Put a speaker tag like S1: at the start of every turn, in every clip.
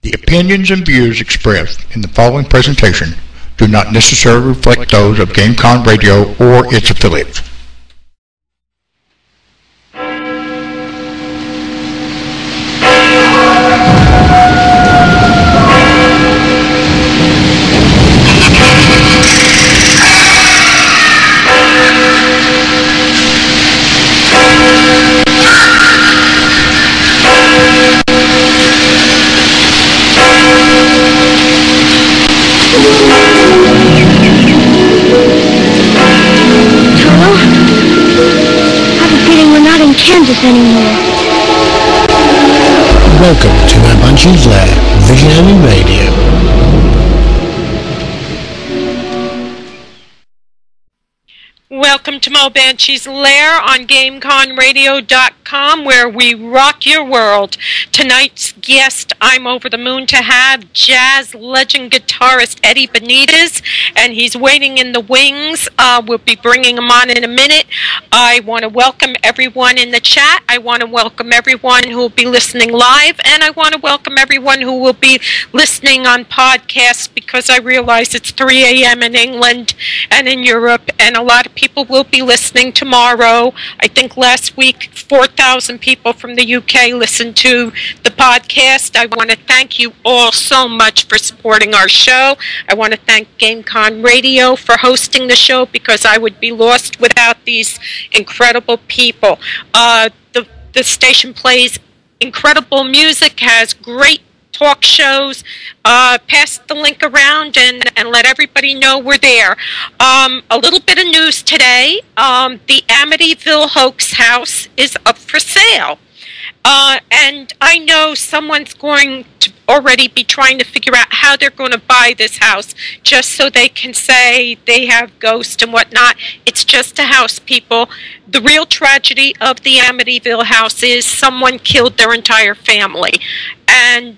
S1: The opinions and views expressed in the following presentation do not necessarily reflect those of GameCon Radio or its affiliates.
S2: Kansas anymore.
S3: Welcome to Banshee's Lair, Visionary Radio.
S4: Welcome to Mo Banshee's Lair on GameConRadio.com, where we rock your world. Tonight's guest I'm over the moon to have, jazz legend guitarist Eddie Benitez, and he's waiting in the wings. We'll be bringing him on in a minute. I want to welcome everyone in the chat. I want to welcome everyone who will be listening live, and I want to welcome everyone who will be listening on podcasts, because I realize it's 3 a.m. in England and in Europe, and a lot of people will be listening tomorrow. I think last week 4,000 people from the UK listened to the podcast. I want to thank you all so much for supporting our show. I want to thank GameCon Radio for hosting the show, because I would be lost without these incredible people. The station plays incredible music, has great talk shows. Pass the link around and let everybody know we're there. A little bit of news today. The Amityville hoax house is up for sale. And I know someone's going to already be trying to figure out how they're going to buy this house, just so they can say they have ghosts and whatnot. It's just a house, people. The real tragedy of the Amityville house is someone killed their entire family. And,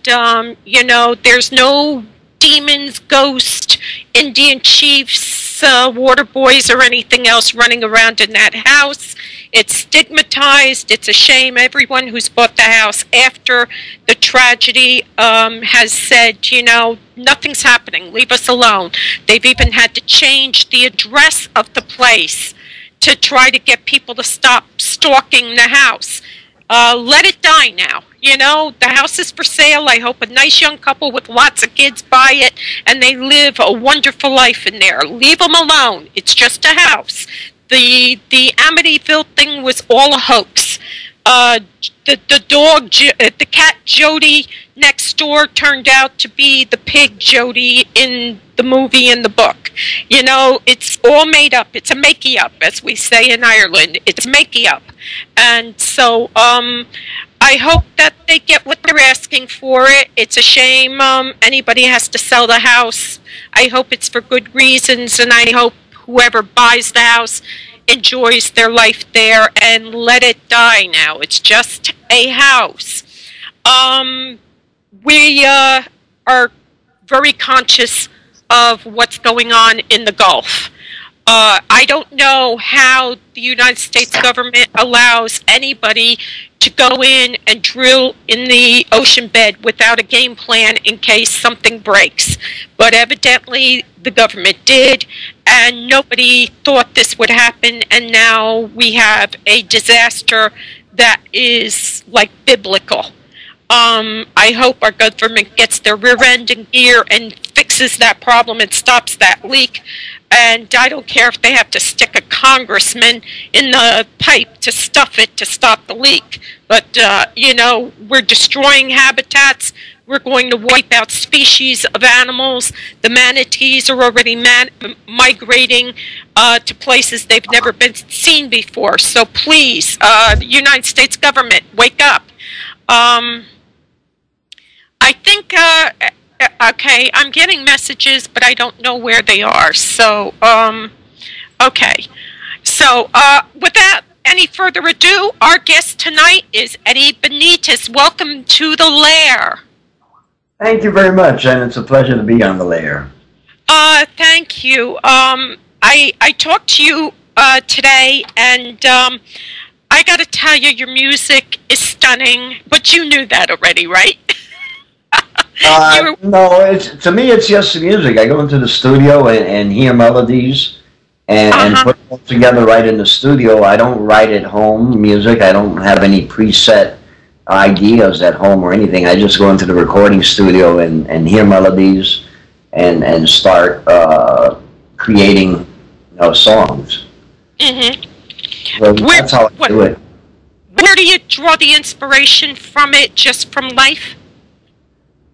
S4: you know, there's no demons, ghosts, Indian chiefs, water boys, or anything else running around in that house. It's stigmatized. It's a shame. Everyone who's bought the house after the tragedy has said, you know, nothing's happening. Leave us alone. They've even had to change the address of the place to try to get people to stop stalking the house. Let it die now. You know, the house is for sale. I hope a nice young couple with lots of kids buy it, and they live a wonderful life in there. Leave them alone. It's just a house. The Amityville thing was all a hoax. The cat Jody next door turned out to be the pig Jody in the movie and the book. You know, it's all made up. It's a makey up, as we say in Ireland. It's makey up. And so I hope that they get what they're asking for it. It's a shame anybody has to sell the house. I hope it's for good reasons, and I hope whoever buys the house enjoys their life there and let it die now. It's just a house. We are very conscious of what's going on in the Gulf. I don't know how the United States government allows anybody to go in and drill in the ocean bed without a game plan in case something breaks. But evidently the government did, and nobody thought this would happen, and now we have a disaster that is like biblical. I hope our government gets their rear end in gear and fixes that problem and stops that leak. And I don't care if they have to stick a congressman in the pipe to stuff it to stop the leak. But, you know, we're destroying habitats. We're going to wipe out species of animals. The manatees are already migrating to places they've never been seen before. So please, the United States government, wake up. I think, okay, I'm getting messages, but I don't know where they are. So, okay. So, without any further ado, our guest tonight is Eddie Benitez. Welcome to the Lair.
S5: Thank you very much, and it's a pleasure to be on the Lair.
S4: Thank you. I talked to you today, and I got to tell you, your music is stunning, but you knew that already, right?
S5: No, to me it's just music. I go into the studio and hear melodies and put them together right in the studio. I don't write at home music. I don't have any preset ideas at home or anything. I just go into the recording studio and hear melodies and start creating songs. So that's how I do it.
S4: Where do you draw the inspiration from it? Just from life?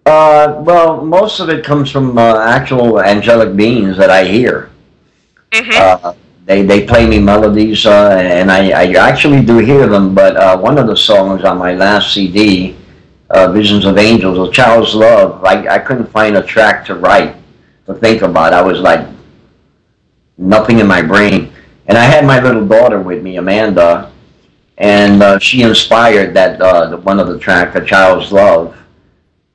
S5: Well, most of it comes from actual angelic beings that I hear. They play me melodies, and I actually do hear them, but one of the songs on my last CD, Visions of Angels, A Child's Love, I couldn't find a track to write, to think about. I was like, nothing in my brain. And I had my little daughter with me, Amanda, and she inspired that one of the tracks, A Child's Love.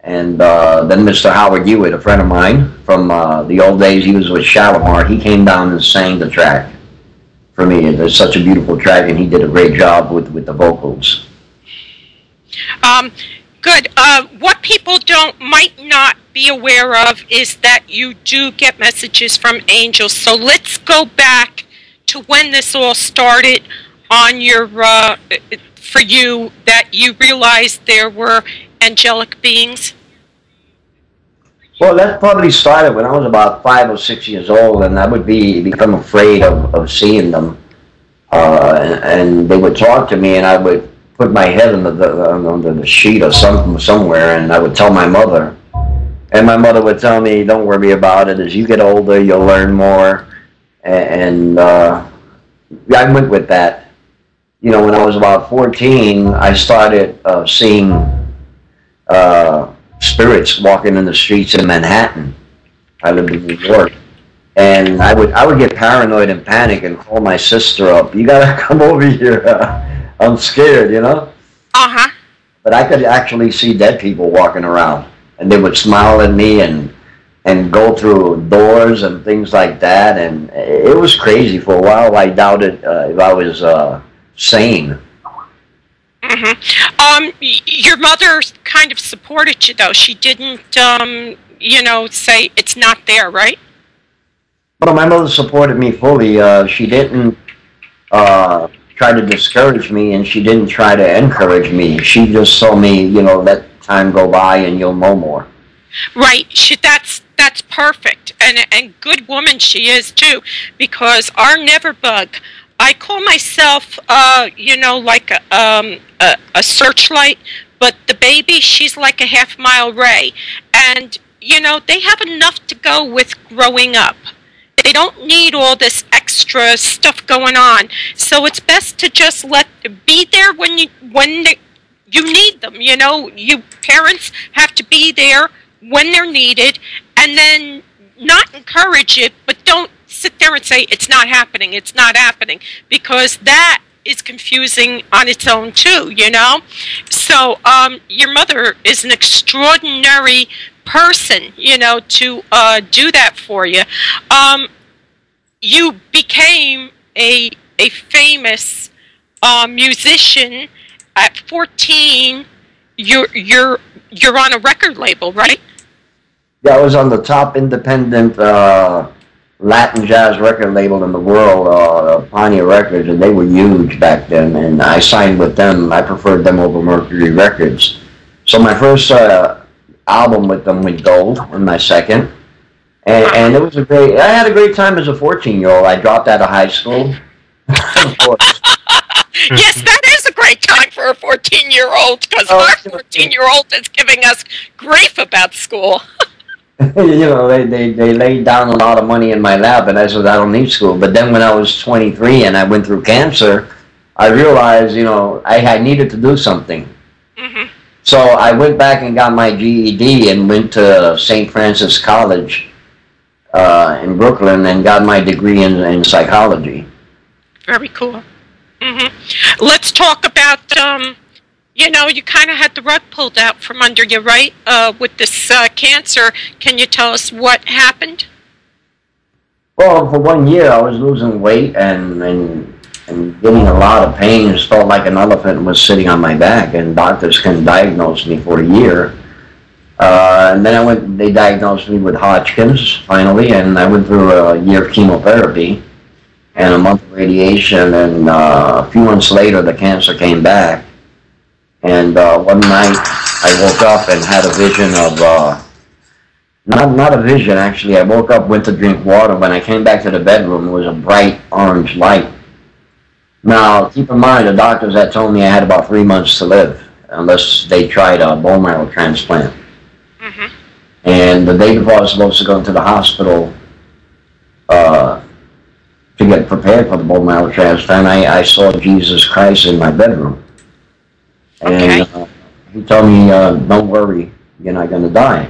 S5: And then Mr. Howard Hewitt, a friend of mine from the old days, he was with Shalimar. He came down and sang the track for me. It's such a beautiful track, and he did a great job with the vocals.
S4: Good. What people might not be aware of is that you do get messages from angels. So let's go back to when this all started on your for you, that you realized there were angelic beings.
S5: Well, that probably started when I was about 5 or 6 years old, and I would become afraid of seeing them. And they would talk to me, and I would put my head under the sheet or something somewhere, and I would tell my mother. And my mother would tell me, don't worry about it. As you get older, you'll learn more. And I went with that. You know, when I was about 14, I started seeing spirits walking in the streets in Manhattan. I lived in New York. And I would get paranoid and panic and call my sister up. You gotta come over here. I'm scared, you know? But I could actually see dead people walking around. And they would smile at me and go through doors and things like that. And it was crazy for a while. I doubted if I was sane.
S4: Your mother kind of supported you, though. She didn't, you know, say it's not there, right?
S5: Well, my mother supported me fully. She didn't try to discourage me, and she didn't try to encourage me. She just saw me, you know, let time go by and you'll know more.
S4: Right. That's perfect. And good woman she is, too, because our Neverbug, I call myself, you know, like a searchlight, but the baby, she's like a half-mile ray. And, you know, they have enough to go with growing up. They don't need all this extra stuff going on. So it's best to just be there when you need them. You know, you parents have to be there when they're needed, and then not encourage it, but don't sit there and say, it's not happening, because that is confusing on its own too, you know? So your mother is an extraordinary person, you know, to do that for you. You became a famous musician at 14. You're on a record label, right?
S5: Yeah, I was on the top independent Latin jazz record label in the world, Pioneer Records, and they were huge back then, and I signed with them. I preferred them over Mercury Records. So my first album with them went gold, and my second. And it was I had a great time as a 14-year-old. I dropped out of high school. Of course.
S4: Yes, that is a great time for a 14-year-old, because our 14-year-old is giving us grief about school.
S5: You know, they laid down a lot of money in my lap, and I said, I don't need school. But then when I was 23 and I went through cancer, I realized, you know, I needed to do something. So I went back and got my GED and went to St. Francis College in Brooklyn and got my degree in psychology.
S4: Very cool. Let's talk about, you know, you kind of had the rug pulled out from under you, right? With this cancer. Can you tell us what happened?
S5: Well, for 1 year I was losing weight and getting a lot of pain. It felt like an elephant was sitting on my back, and doctors couldn't diagnose me for a year. And then they diagnosed me with Hodgkin's, finally, and I went through a year of chemotherapy and a month of radiation, and a few months later, the cancer came back. And one night, I woke up and had a vision of, not a vision, actually. I woke up, went to drink water. When I came back to the bedroom, it was a bright orange light. Now, keep in mind, the doctors had told me I had about 3 months to live, unless they tried a bone marrow transplant. Mm-hmm. And the day before I was supposed to go into the hospital to get prepared for the bone marrow transplant, I saw Jesus Christ in my bedroom. And he told me, don't worry, you're not going to die.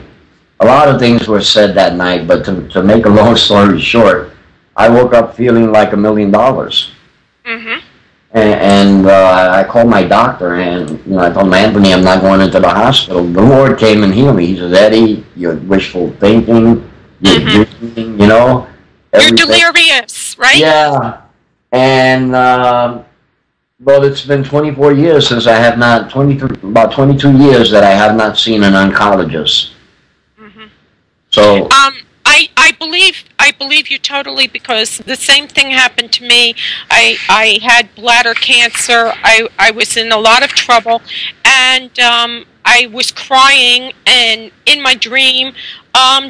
S5: A lot of things were said that night, but to make a long story short, I woke up feeling like $1 million. Mm-hmm. And I called my doctor, and I told him, Anthony, I'm not going into the hospital. The Lord came and healed me. He says, Eddie, you're wishful thinking, you're dreaming,
S4: You're delirious, right?
S5: Yeah. And, well, it's been 24 years since I have not, about 22 years that I have not seen an oncologist. Mm-hmm. So...
S4: I believe you totally, because the same thing happened to me. I had bladder cancer. I was in a lot of trouble, and I was crying, and in my dream,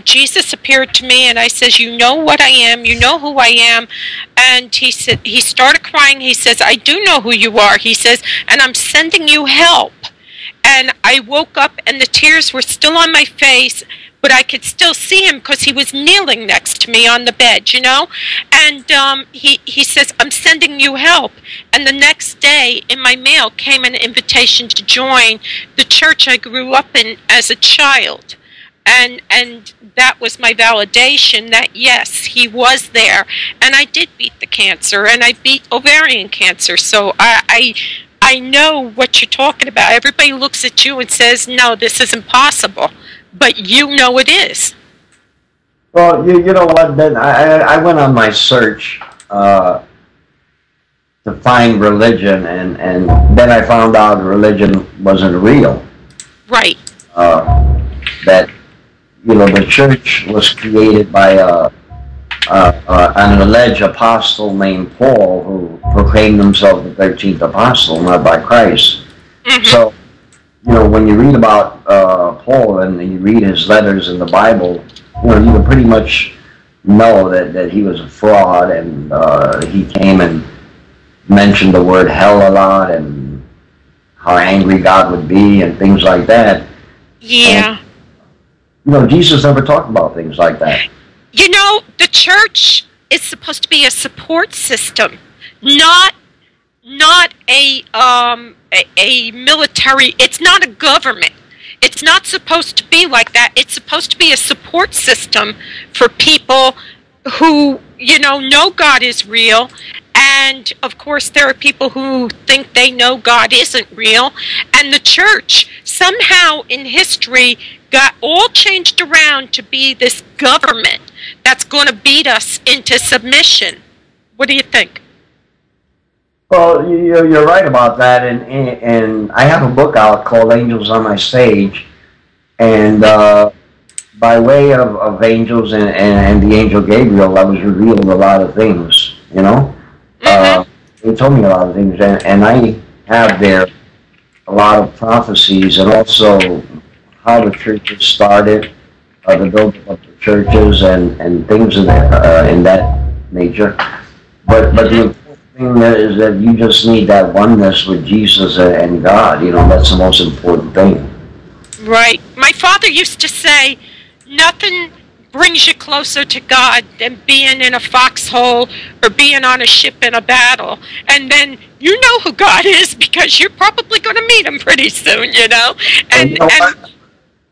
S4: Jesus appeared to me, and I says, you know what I am, you know who I am, and he started crying. He says, I do know who you are, he says, and I'm sending you help. And I woke up, and the tears were still on my face, but I could still see him because he was kneeling next to me on the bed, And he says, I'm sending you help. And the next day in my mail came an invitation to join the church I grew up in as a child. And that was my validation that, yes, he was there. And I did beat the cancer, and I beat ovarian cancer. So I know what you're talking about. Everybody looks at you and says, no, this is impossible. But you know it is.
S5: Well, you know what, then I went on my search to find religion, and then I found out religion wasn't real.
S4: Right.
S5: That, the church was created by an alleged apostle named Paul, who proclaimed himself the 13th apostle, not by Christ. Mm-hmm. So, when you read about Paul and you read his letters in the Bible, you can pretty much know that he was a fraud, and he came and mentioned the word hell a lot and how angry God would be and things like that.
S4: Yeah.
S5: And, Jesus never talked about things like that.
S4: The church is supposed to be a support system, not a military. It's not a government. It's not supposed to be like that. It's supposed to be a support system for people who, know God is real. And, of course, there are people who think they know God isn't real. And the church, somehow in history, got all changed around to be this government that's going to beat us into submission. What do you think?
S5: Well, you're right about that, and I have a book out called Angels on My Stage, and by way of angels and the angel Gabriel, I was revealed a lot of things, Mm-hmm. They told me a lot of things, and I have there a lot of prophecies, and also how the churches started, the building of the churches, and things in that nature. But the thing is that you just need that oneness with Jesus and God. That's the most important thing.
S4: Right. My father used to say, nothing brings you closer to God than being in a foxhole or being on a ship in a battle. And then you know who God is because you're probably going to meet him pretty soon, And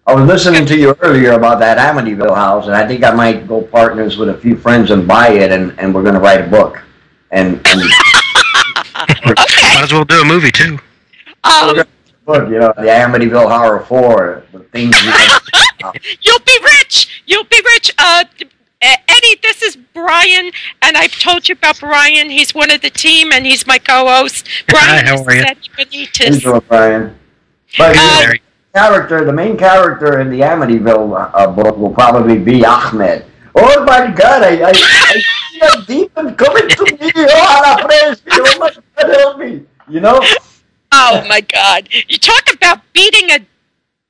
S5: I was listening to you earlier about that Amityville house, and I think I might go partners with a few friends and buy it, and we're going to write a book. And
S4: okay.
S3: Might as well do a movie too.
S5: The Amityville Horror 4, the things
S4: You'll be rich. You'll be rich. Eddie, this is Brian, and I've told you about Brian. He's one of the team, and he's my co-host. Brian,
S3: hi, how are you?
S4: Eddie Benitez.
S5: Hello, Brian. But the main character in the Amityville book will probably be Ahmed. Oh my God! I see a demon coming to me. Oh, oh my God, help me! You know?
S4: Oh my God! You talk about beating a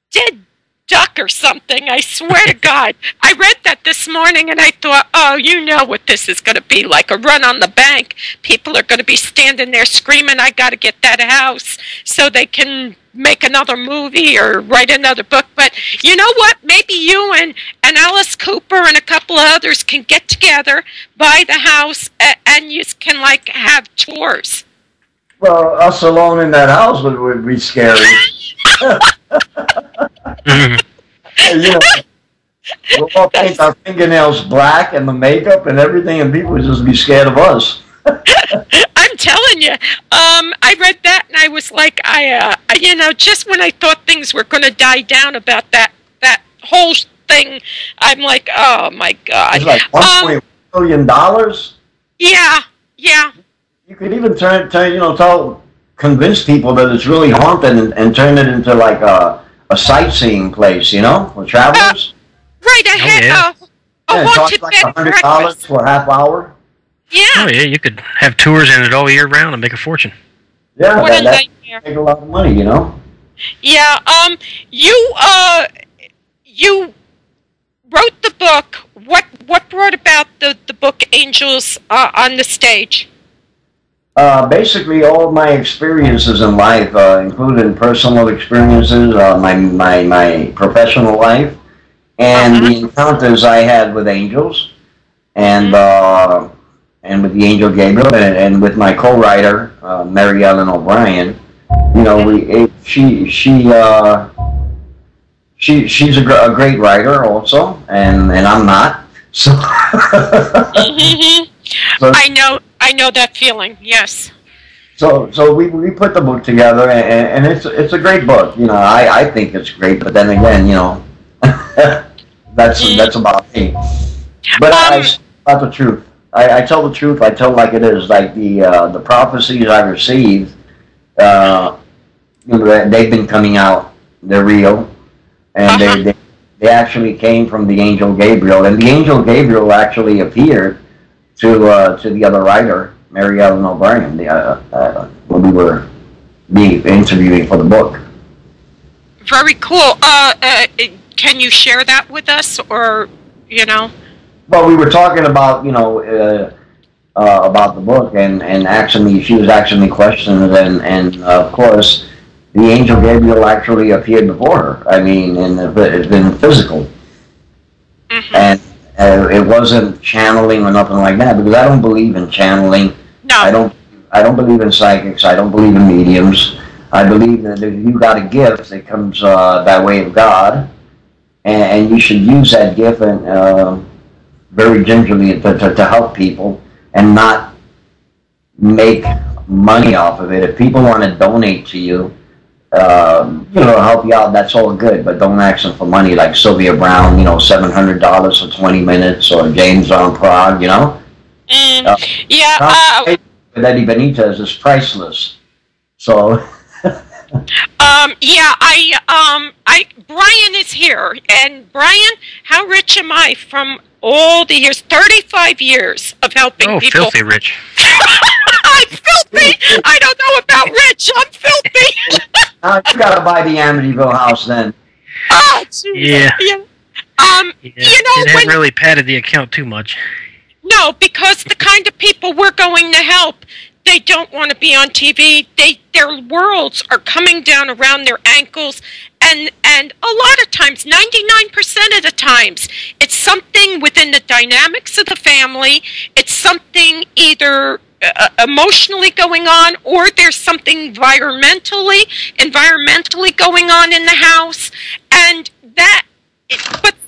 S4: dead duck or something. I swear to God, I read that this morning and I thought, oh, you know what this is going to be like, a run on the bank. People are going to be standing there screaming, I got to get that house so they can make another movie or write another book. But you know what? Maybe you and Alice Cooper and a couple of others can get together, buy the house, and you can like have tours.
S5: Well, us alone in that house would be scary. You know, we'll all paint our fingernails black and the makeup and everything, and people would just be scared of us.
S4: I'm telling you, I read that and I was like, you know, just when I thought things were going to die down about that whole thing, I'm like, oh my God.
S5: It's like $1.1 billion.
S4: Yeah, yeah.
S5: You could even convince people that it's really haunted and turn it into like a sightseeing place, you know, for travelers.
S4: Right, I had a haunted
S5: like
S4: bed and
S5: $100
S4: breakfast.
S5: for a half hour.
S4: Yeah.
S6: Oh yeah, you could have tours in it all year round and make a fortune.
S5: Yeah,
S4: What a
S5: that
S4: nightmare.
S5: make a lot of money, you know.
S4: Yeah. You wrote the book. What brought about the book Angels on the Stage?
S5: Basically, all of my experiences in life, including personal experiences, my professional life, and the encounters I had with angels, and with the angel Gabriel, and with my co-writer Mary Ellen O'Brien. You know, she's a great writer also, and I'm not. So, so
S4: I know that feeling. Yes.
S5: So we put the book together, and it's a great book. You know, I think it's great, but then again, you know, that's about me. But I about the truth. I tell the truth. I tell like it is. Like the prophecies I received, you know, they've been coming out. They're real, and they actually came from the angel Gabriel, and the angel Gabriel actually appeared to the other writer, Mary Ellen O'Brien, when we were being interviewing for the book.
S4: Very cool. Can you share that with us, or you know?
S5: Well, we were talking about about the book, and she was asking me questions, and of course, the angel Gabriel actually appeared before her. I mean, and it's been physical, and it wasn't channeling or nothing like that, because I don't believe in channeling.
S4: No.
S5: I don't believe in psychics. I don't believe in mediums. I believe that if you got a gift that comes by way of God, and you should use that gift and very gingerly to help people and not make money off of it. If people want to donate to you, you know, help you out, that's all good, but don't ask them for money like Sylvia Brown, you know, $700 for 20 minutes, or James on Prague, you know?
S4: Yeah.
S5: With Eddie Benitez is priceless. So.
S4: Brian is here, and Brian, how rich am I from all the years? 35 years of helping people.
S6: Oh, filthy rich.
S4: I'm filthy. I don't know about rich. I'm filthy.
S5: You gotta buy the Amityville house then.
S4: Oh, geez.
S6: Yeah.
S4: You know,
S6: it hasn't really padded the account too much.
S4: No, because the kind of people we're going to help, they don't want to be on TV. Their worlds are coming down around their ankles, and a lot of times, 99% of the times, it's something within the dynamics of the family. It's something either emotionally going on, or there's something environmentally going on in the house, but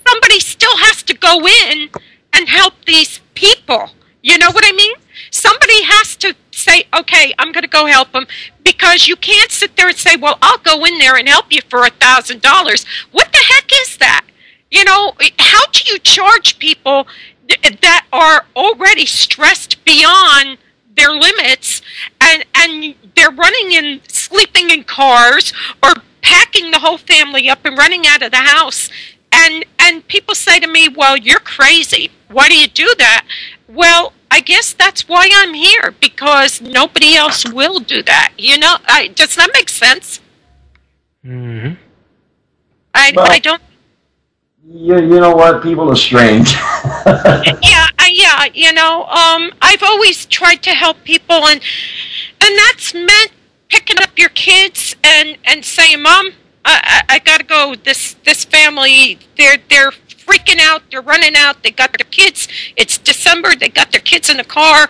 S4: somebody still has to go in and help these people. You know what I mean? Somebody has to say, okay, I'm going to go help them, because you can't sit there and say, well, I'll go in there and help you for $1,000. What the heck is that? You know, how do you charge people that are already stressed beyond their limits, and they're running in, sleeping in cars, or packing picking the whole family up and running out of the house. And people say to me, well, you're crazy. Why do you do that? Well, I guess that's why I'm here, because nobody else will do that. You know, does that make sense?
S6: Mm-hmm.
S4: I don't...
S5: You know what? People are strange.
S4: Yeah, you know, I've always tried to help people, and that's meant picking up your kids and saying, Mom, I gotta go. This family, they're freaking out. They're running out. They got their kids. It's December. They got their kids in the car.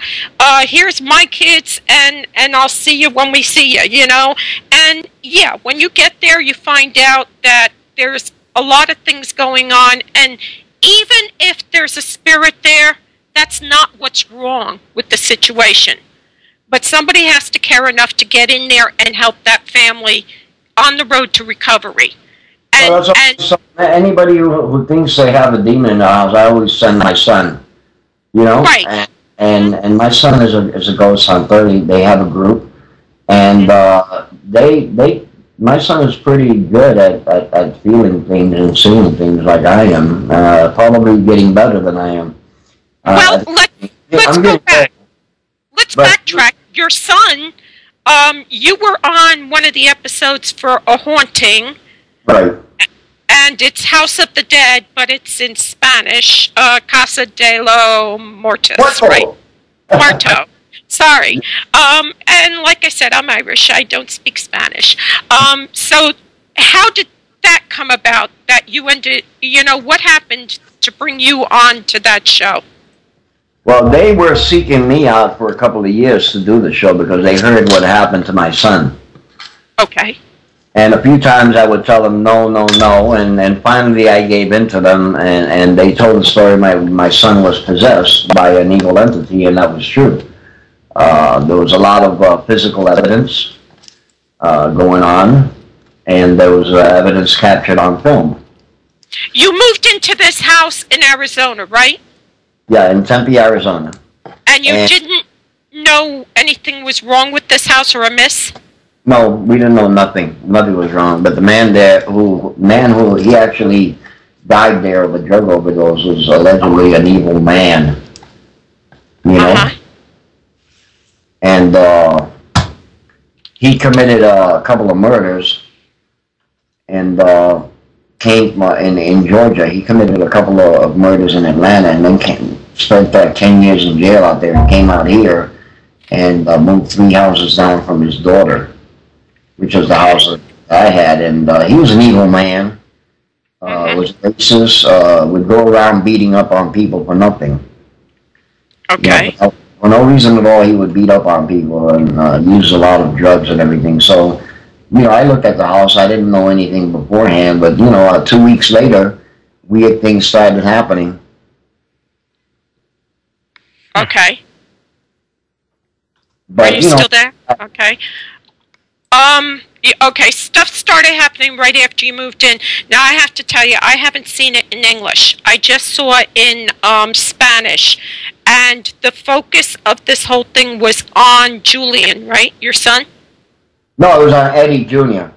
S4: Here's my kids, and I'll see you when we see you. You know, and yeah, when you get there, you find out that there's a lot of things going on, and even if there's a spirit there, that's not what's wrong with the situation. But somebody has to care enough to get in there and help that family on the road to recovery. And,
S5: anybody who thinks they have a demon in the house, I always send my son. You know,
S4: right?
S5: And my son is a ghost hunter. They have a group, and my son is pretty good at feeling things and seeing things like I am. Probably getting better than I am.
S4: Well, let's go back. Let's backtrack. Your son, you were on one of the episodes for a haunting.
S5: Right.
S4: And it's House of the Dead, but it's in Spanish. Casa de los Muertos, right? Muerto. Sorry. And like I said, I'm Irish. I don't speak Spanish. So how did that come about, that you ended, you know, what happened to bring you on to that show?
S5: Well, they were seeking me out for a couple of years to do the show because they heard what happened to my son.
S4: Okay.
S5: And a few times I would tell them no, no, no, and finally I gave in to them, and they told the story my son was possessed by an evil entity, and that was true. There was a lot of physical evidence going on, and there was evidence captured on film.
S4: You moved into this house in Arizona, right?
S5: Yeah, in Tempe, Arizona.
S4: And you didn't know anything was wrong with this house or amiss?
S5: No, we didn't know nothing. Nothing was wrong. But the man there, who he actually died there of a drug overdose, was allegedly an evil man. You know? And he committed a couple of murders, and came in Georgia. He committed a couple of murders in Atlanta, and then spent 10 years in jail out there, and came out here and moved 3 houses down from his daughter, which was the house that I had. And he was an evil man, was racist, would go around beating up on people for nothing.
S4: Okay.
S5: You know, for no reason at all, he would beat up on people and use a lot of drugs and everything. So, you know, I looked at the house. I didn't know anything beforehand, but, you know, 2 weeks later, weird things started happening.
S4: Okay.
S5: But,
S4: are you still there? Okay. Okay, stuff started happening right after you moved in. Now, I have to tell you, I haven't seen it in English. I just saw it in Spanish. And the focus of this whole thing was on Julian, right? Your son?
S5: No, it was on Eddie Jr.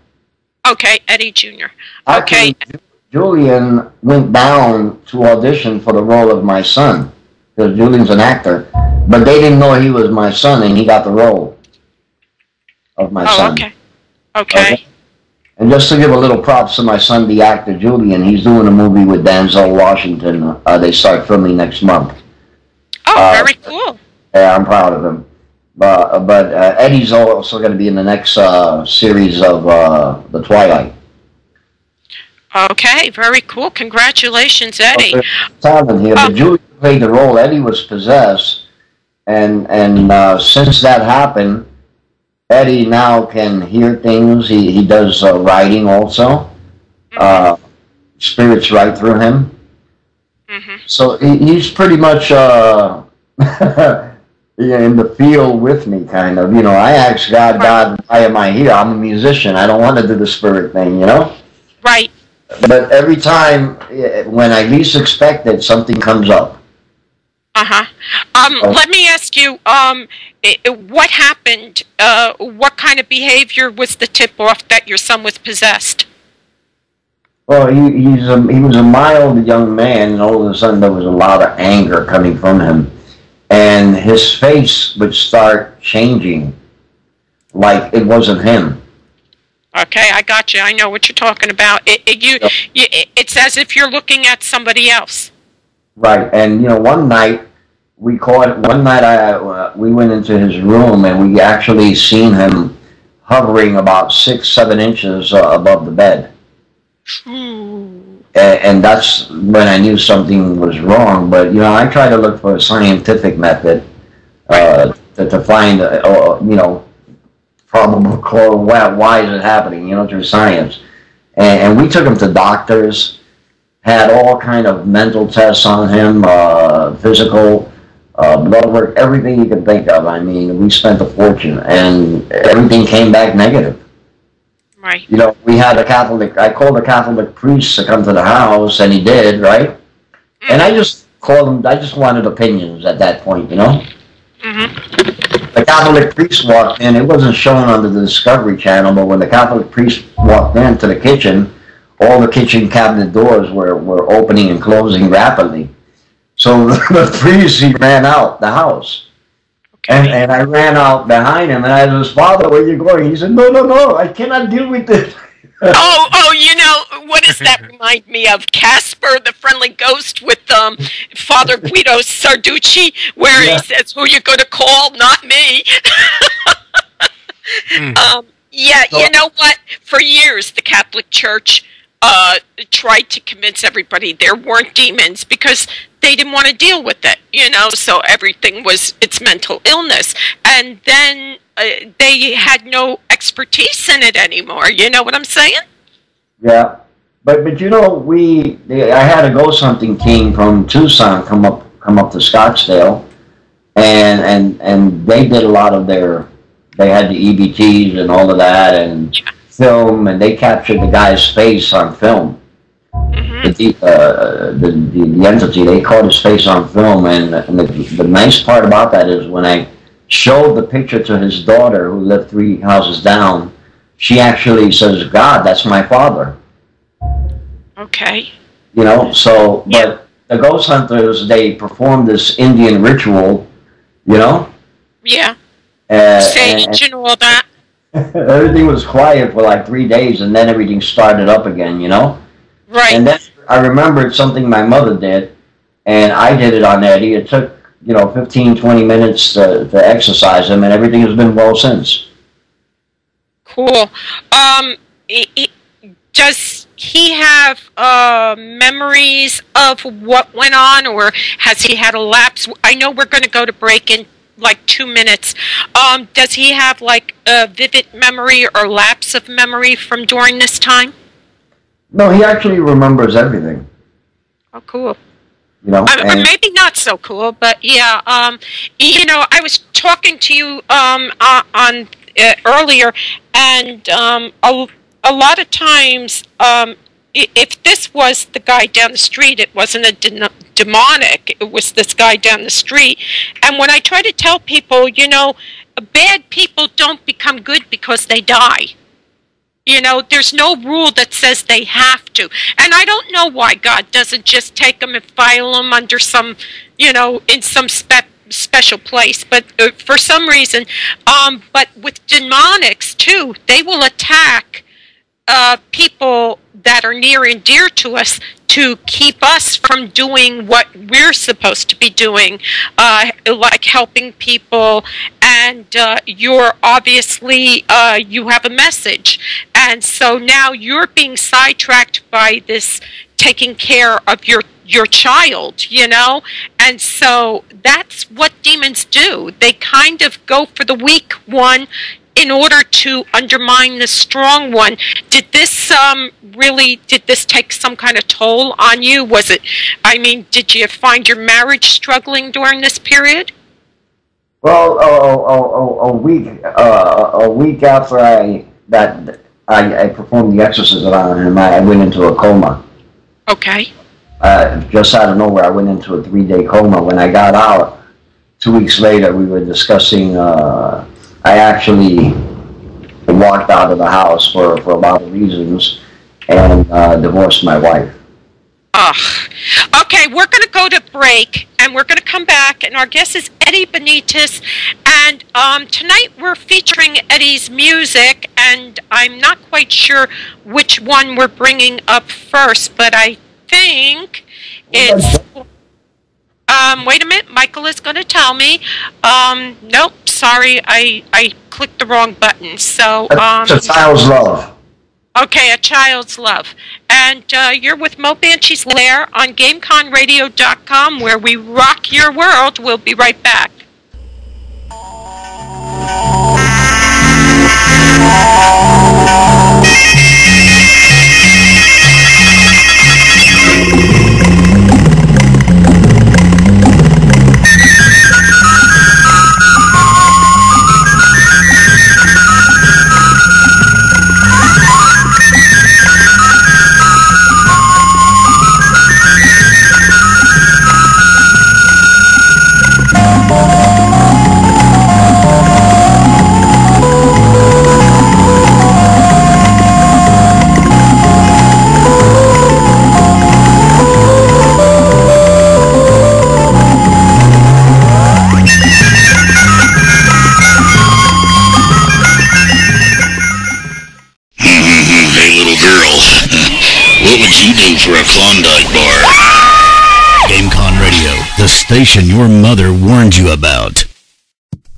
S4: Okay, Eddie Jr.
S5: Okay. Actually, Julian went down to audition for the role of my son, because Julian's an actor. But they didn't know he was my son, and he got the role of my son.
S4: Okay.
S5: And just to give a little props to my son, the actor Julian, he's doing a movie with Denzel Washington. They start filming next month.
S4: Oh, very cool.
S5: Yeah, I'm proud of him. But Eddie's also going to be in the next series of The Twilight.
S4: Okay, very cool. Congratulations, Eddie.
S5: Talent here, but Julian played the role. Eddie was possessed, and since that happened, Eddie now can hear things. He does writing also. Spirits write through him. So he's pretty much in the field with me, kind of. You know, I asked God, why am I here? I'm a musician. I don't want to do the spirit thing, you know?
S4: Right.
S5: But every time, when I least expect it, something comes up.
S4: Let me ask you, what happened? What kind of behavior was the tip-off that your son was possessed?
S5: Well, he was a mild young man, and all of a sudden there was a lot of anger coming from him, and his face would start changing, like it wasn't him.
S4: Okay, I got you. I know what you're talking about. It's as if you're looking at somebody else.
S5: Right, and one night we went into his room, and we actually seen him hovering about 6-7 inches above the bed. And that's when I knew something was wrong. But I try to look for a scientific method to find probable cause. Why is it happening? Through science. And we took him to doctors, had all kind of mental tests on him, physical, blood work, everything you could think of. I mean, we spent a fortune, and everything came back negative.
S4: Right.
S5: We had I called a Catholic priest to come to the house, and he did, right? And I just called him, I just wanted opinions at that point, The Catholic priest walked in, it wasn't shown on the Discovery Channel, but when the Catholic priest walked into the kitchen, all the kitchen cabinet doors were opening and closing rapidly. So the priest, he ran out the house. Okay. And I ran out behind him, and I said, "Father, where are you going?" He said, No, I cannot deal with this.
S4: What does that remind me of? Casper, the Friendly Ghost, with Father Guido Sarducci, where he says, "Who you going to call? Not me." You know what? For years, the Catholic Church tried to convince everybody there weren't demons because they didn't want to deal with it, so everything was its mental illness. And then they had no expertise in it anymore, you know what I'm saying?
S5: Yeah, but I had a ghost hunting team from Tucson come up to Scottsdale, and they did a lot of they had the EBTs and all of that, and film, and they captured the guy's face on film. The entity, they caught his face on film, and the nice part about that is when I showed the picture to his daughter, who lived 3 houses down, she actually says, "God, that's my father."
S4: Okay.
S5: So, but the ghost hunters, they performed this Indian ritual,
S4: Yeah. Sage and all that.
S5: Everything was quiet for like 3 days, and then everything started up again, Right. And then I remembered something my mother did, and I did it on Eddie. It took, 15, 20 minutes to exercise him, and everything has been well since.
S4: Cool. Does he have memories of what went on, or has he had a lapse? I know we're going to go to break in like 2 minutes. Does he have like a vivid memory or lapse of memory from during this time?
S5: No, he actually remembers everything.
S4: Oh, cool. Maybe not so cool, but yeah. I was talking to you on earlier, and a lot of times, if this was the guy down the street, it wasn't a demonic. It was this guy down the street. And when I try to tell people, bad people don't become good because they die. There's no rule that says they have to. And I don't know why God doesn't just take them and file them under some, in some special place. But for some reason, but with demonics, too, they will attack people that are near and dear to us to keep us from doing what we're supposed to be doing, like helping people. And you're obviously, you have a message. And so now you're being sidetracked by this taking care of your child, And so that's what demons do. They kind of go for the weak one in order to undermine the strong one. Did this take some kind of toll on you? Did you find your marriage struggling during this period?
S5: Well, a week after I performed the exorcism on him, I went into a coma.
S4: Okay.
S5: Just out of nowhere, I went into a 3-day coma. When I got out, 2 weeks later, we were discussing. I actually walked out of the house for a lot of reasons, and divorced my wife.
S4: Ugh. Okay, we're going to go to break, and we're going to come back, and our guest is Eddie Benitez, and tonight we're featuring Eddie's music, and I'm not quite sure which one we're bringing up first, but I think it's... wait a minute, Michael is going to tell me. Nope, sorry, I clicked the wrong button, so...
S5: It's A Child's Love.
S4: Okay, A Child's Love. And you're with Mo Banshee's Lair on GameConRadio.com, where we rock your world. We'll be right back.
S7: For a Klondike bar.
S3: GameCon Radio, the station your mother warned you about.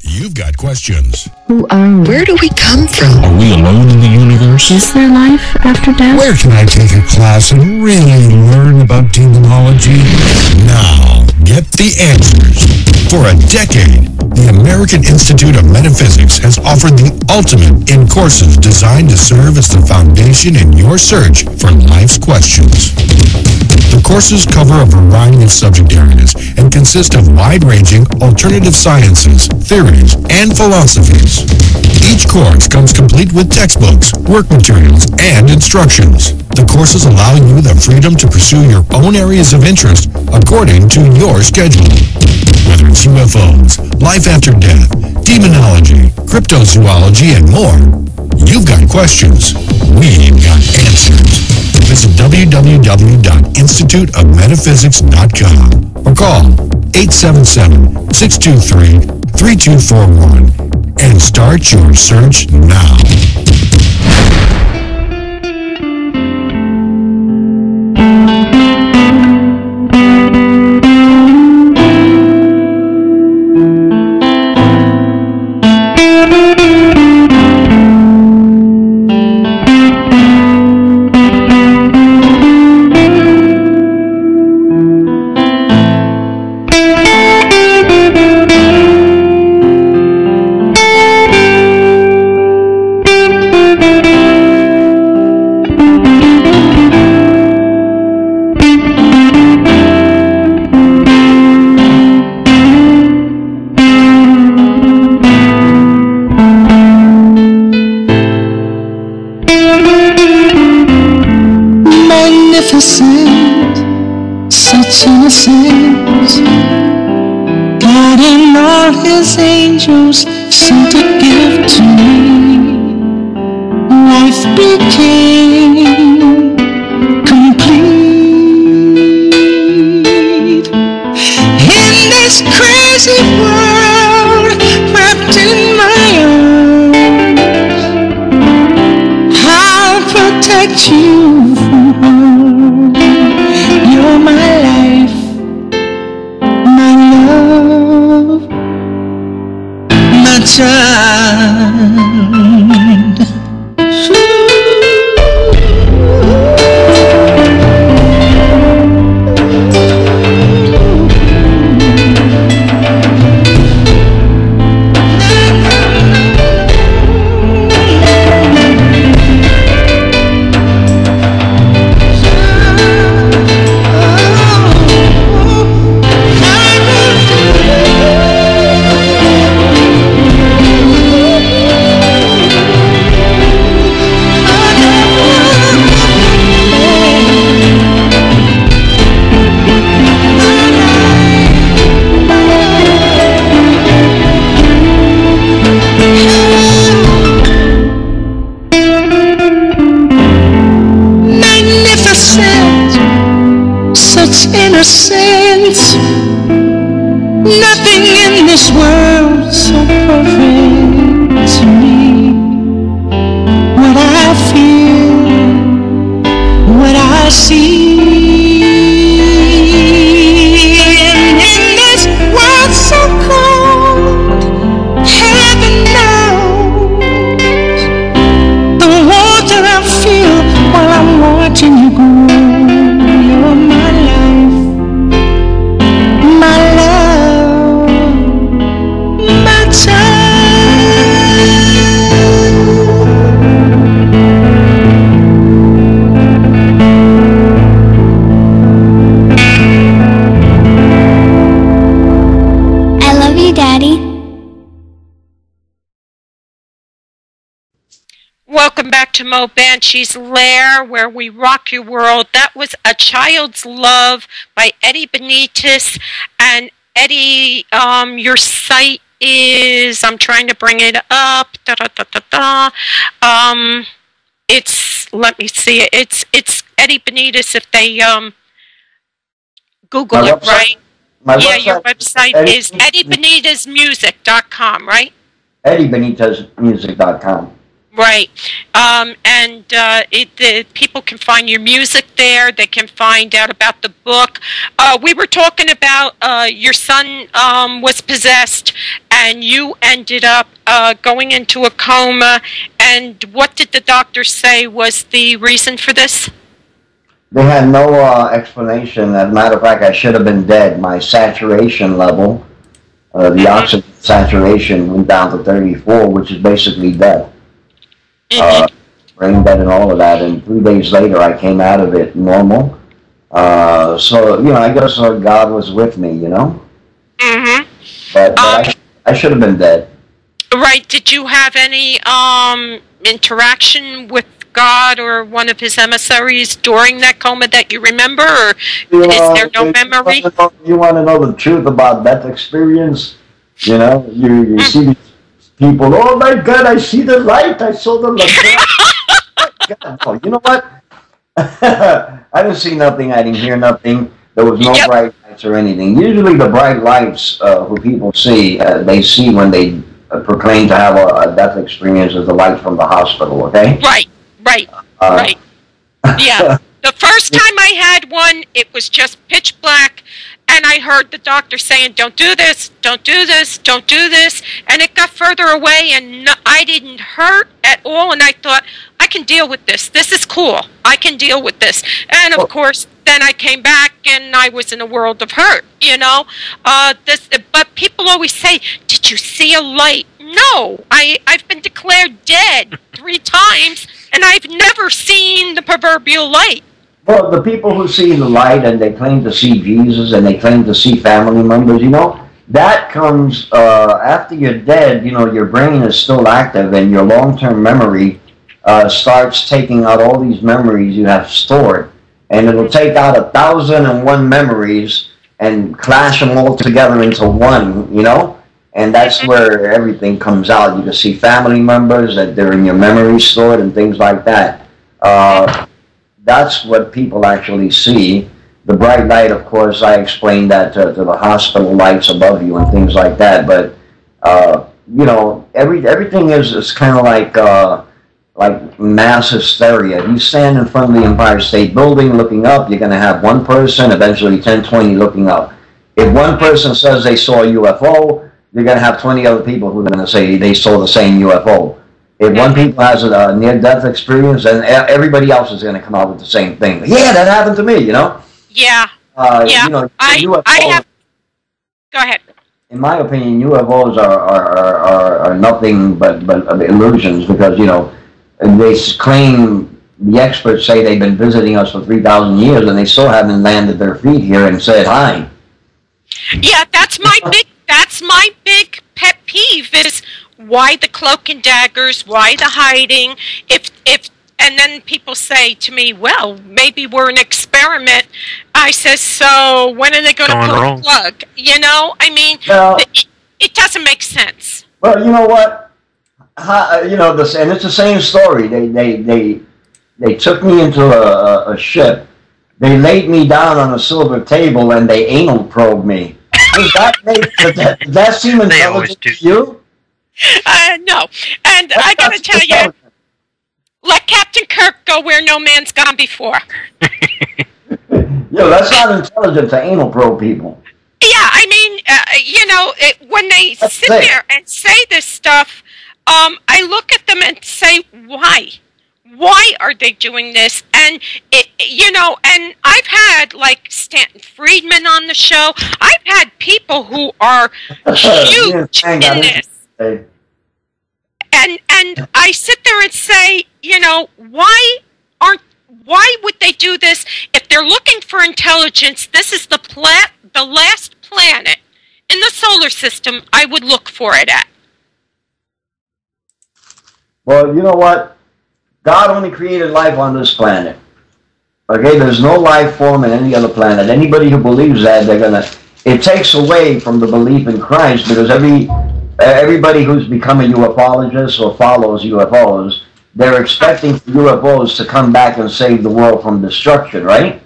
S8: You've got questions.
S2: Who are we?
S9: Where do we come from?
S8: Are we alone in the universe?
S2: Is there life after death?
S8: Where can I take a class and really learn about demonology? Now, get the answers. For a decade, the American Institute of Metaphysics has offered the ultimate in courses designed to serve as the foundation in your search for life's questions. The courses cover a variety of subject areas and consist of wide-ranging alternative sciences, theories, and philosophies. Each course comes complete with textbooks, work materials, and instructions. The courses allow you the freedom to pursue your own areas of interest according to your schedule. Whether it's UFOs, life after death, demonology, cryptozoology, and more, you've got questions. We've got answers. Visit www.instituteofmetaphysics.com or call 877-623-3241 and start your search now.
S10: Such innocence, God and all his angels sent a gift to me. Life became complete in this crazy world wrapped in my arms. I'll protect you from harm. You're my life, my love, my child. Nothing in this world so perfect to me. What I feel, what I see, and in this world so cold, heaven knows the warmth that I feel while I'm watching you grow. You're my life, my love, my time.
S2: I love you, Daddy.
S4: Welcome back to Mo Banshee's Lair, where we rock your world. That was A Child's Love by Eddie Benitez. And Eddie, your site is, I'm trying to bring it up. It's, let me see it. It's Eddie Benitez if they Google
S5: My
S4: it,
S5: website?
S4: right?
S5: My
S4: Yeah,
S5: website
S4: your website
S5: Eddie-
S4: is eddiebenitezmusic.com, right?
S5: EddieBenitezmusic.com.
S4: Right. People can find your music there. They can find out about the book. We were talking about your son was possessed, and you ended up going into a coma. And what did the doctor say was the reason for this?
S5: They had no explanation. As a matter of fact, I should have been dead. My saturation level, the oxygen saturation went down to 34, which is basically death. Brain dead and all of that. And 3 days later, I came out of it normal. So, you know, I guess God was with me, you know?
S4: Mm-hmm.
S5: But I should have been dead.
S4: Right. Did you have any interaction with God or one of his emissaries during that coma that you remember, or is there no memory?
S5: You want to know the truth about that experience? You know, you see these people, oh my God, I see the light, I saw the light. God, no, you know what? I didn't see nothing, I didn't hear nothing. There was no bright lights or anything. Usually the bright lights who people see, they see when they proclaim to have a death experience is the light from the hospital, okay?
S4: Right. Right. Yeah. The first time I had one, it was just pitch black, and I heard the doctor saying, don't do this, don't do this, don't do this, and it got further away, and I didn't hurt at all, and I thought, I can deal with this. This is cool. I can deal with this. And, of course, then I came back, and I was in a world of hurt, you know. But people always say, did you see a light? No. I've been declared dead 3 times, and I've never seen the proverbial light.
S5: Well, the people who see the light and they claim to see Jesus and they claim to see family members, you know, that comes after you're dead. You know, your brain is still active and your long-term memory starts taking out all these memories you have stored. And it'll take out 1,001 memories and clash them all together into one, you know? And that's where everything comes out. You can see family members that they're in your memory stored and things like that. That's what people actually see. The bright light, of course, I explained that to the hospital lights above you and things like that. But, you know, everything is kind of like mass hysteria. If you stand in front of the Empire State Building looking up, you're going to have one person, eventually 10, 20 looking up. If one person says they saw a UFO, you're going to have 20 other people who are going to say they saw the same UFO. If one people has a near-death experience, then everybody else is going to come out with the same thing. Yeah, that happened to me, you know?
S4: Yeah.
S5: You know,
S4: I have... Go ahead.
S5: In my opinion, UFOs are nothing but illusions because, you know, they claim, the experts say they've been visiting us for 3,000 years and they still haven't landed their feet here and said hi.
S4: Yeah, that's my big pet peeve is why the cloak and daggers, why the hiding, and then people say to me, well, maybe we're an experiment. I says, so when are they going to pull the plug? You know, I mean, it doesn't make sense.
S5: Well, you know what? You know, and it's the same story. They took me into a ship. They laid me down on a silver table and they anal probed me. Does that seem intelligent to you?
S4: No. And I gotta tell you, let Captain Kirk go where no man's gone before.
S5: Yo, that's not intelligent to anal probe people.
S4: Yeah, I mean, when they sit there and say this stuff, I look at them and say, why? Why are they doing this? And, and I've had, like, Stanton Friedman on the show. I've had people who are huge in this. And I sit there and say, why would they do this? If they're looking for intelligence, this is the last planet in the solar system I would look for it at.
S5: Well, you know what? God only created life on this planet. Okay, there's no life form in any other planet. Anybody who believes that, it takes away from the belief in Christ, because everybody who's become a ufologist or follows UFOs, they're expecting UFOs to come back and save the world from destruction, right?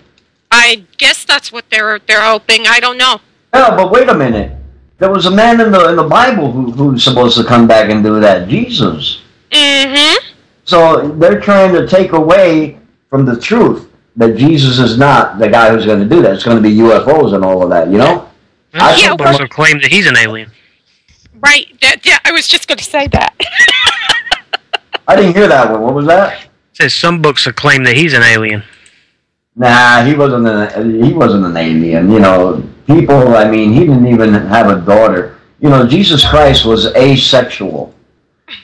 S4: I guess that's what they're hoping. I don't know.
S5: Yeah, but wait a minute. There was a man in the Bible who's supposed to come back and do that, Jesus.
S4: Mm-hmm.
S5: So they're trying to take away from the truth that Jesus is not the guy who's going to do that. It's going to be UFOs and all of that, you know?
S6: Some books will claim that he's an alien.
S4: Right. Yeah, I was just going to say that.
S5: I didn't hear that one. What was that?
S6: It says some books will claim that he's an alien.
S5: Nah, he wasn't an alien. People, I mean, he didn't even have a daughter. Jesus Christ was asexual.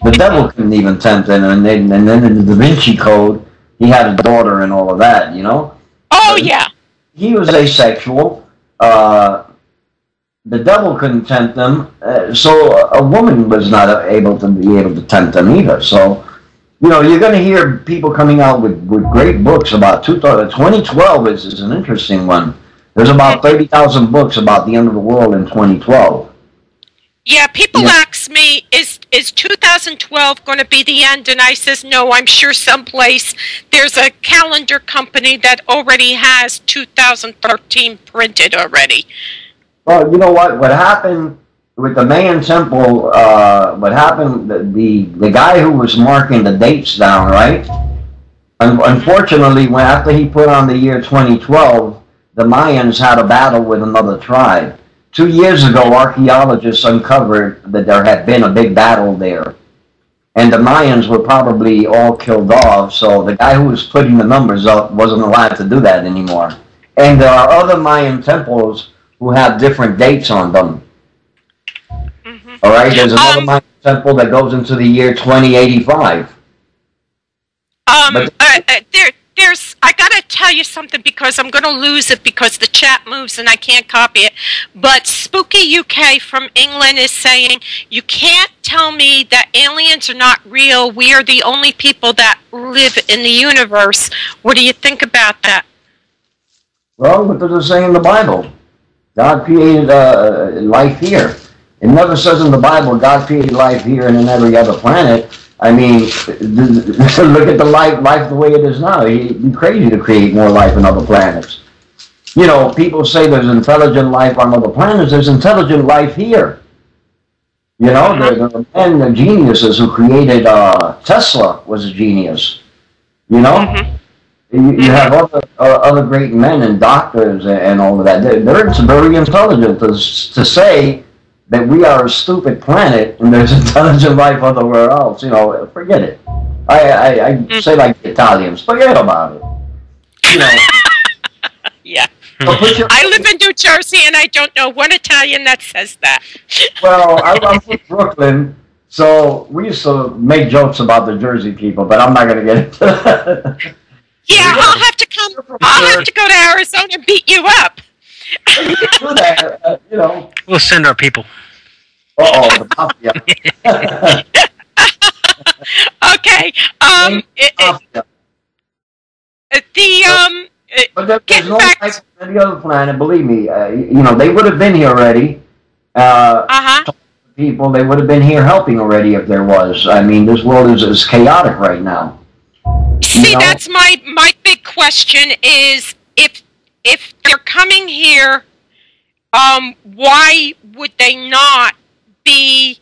S5: The devil couldn't even tempt him, and then in the Da Vinci Code, he had a daughter and all of that,
S4: Oh, yeah.
S5: He was asexual. The devil couldn't tempt them, so a woman was not able to tempt them either. So, you're going to hear people coming out with great books about 2012 is an interesting one. There's about 30,000 books about the end of the world in 2012.
S4: Yeah, people ask me, is 2012 going to be the end? And I says, no, I'm sure someplace there's a calendar company that already has 2013 printed already.
S5: Well, you know what? What happened with the Mayan temple, what happened, the guy who was marking the dates down, right? Unfortunately, after he put on the year 2012, the Mayans had a battle with another tribe. 2 years ago, archaeologists uncovered that there had been a big battle there. And the Mayans were probably all killed off, so the guy who was putting the numbers up wasn't allowed to do that anymore. And there are other Mayan temples who have different dates on them. Mm-hmm. All right, there's another Mayan temple that goes into the year 2085.
S4: I gotta tell you something, because I'm gonna lose it because the chat moves and I can't copy it. But Spooky UK from England is saying, you can't tell me that aliens are not real. We are the only people that live in the universe. What do you think about that?
S5: Well, what does it say in the Bible? God created life here. It never says in the Bible God created life here and in every other planet. I mean, look at the life the way it is now. It'd be crazy to create more life on other planets. People say there's intelligent life on other planets. There's intelligent life here. The men, the geniuses who created Tesla was a genius. You have other great men and doctors and all of that. They're very intelligent to say that we are a stupid planet and there's intelligent life everywhere else. Forget it. I say like the Italians, forget about it.
S4: Yeah. I live in New Jersey and I don't know one Italian that says that.
S5: Well, I'm from Brooklyn, so we used to make jokes about the Jersey people, but I'm not going to get into that.
S4: Yeah, I'll have to go to Arizona and beat you up.
S5: You can do that,
S6: We'll send our people.
S5: The mafia.
S4: Okay.
S5: But there's no life on any other planet. Believe me. They would have been here already. People, they would have been here helping already if there was. I mean, this world is chaotic right now.
S4: See, that's my big question is if they're coming here why would they not be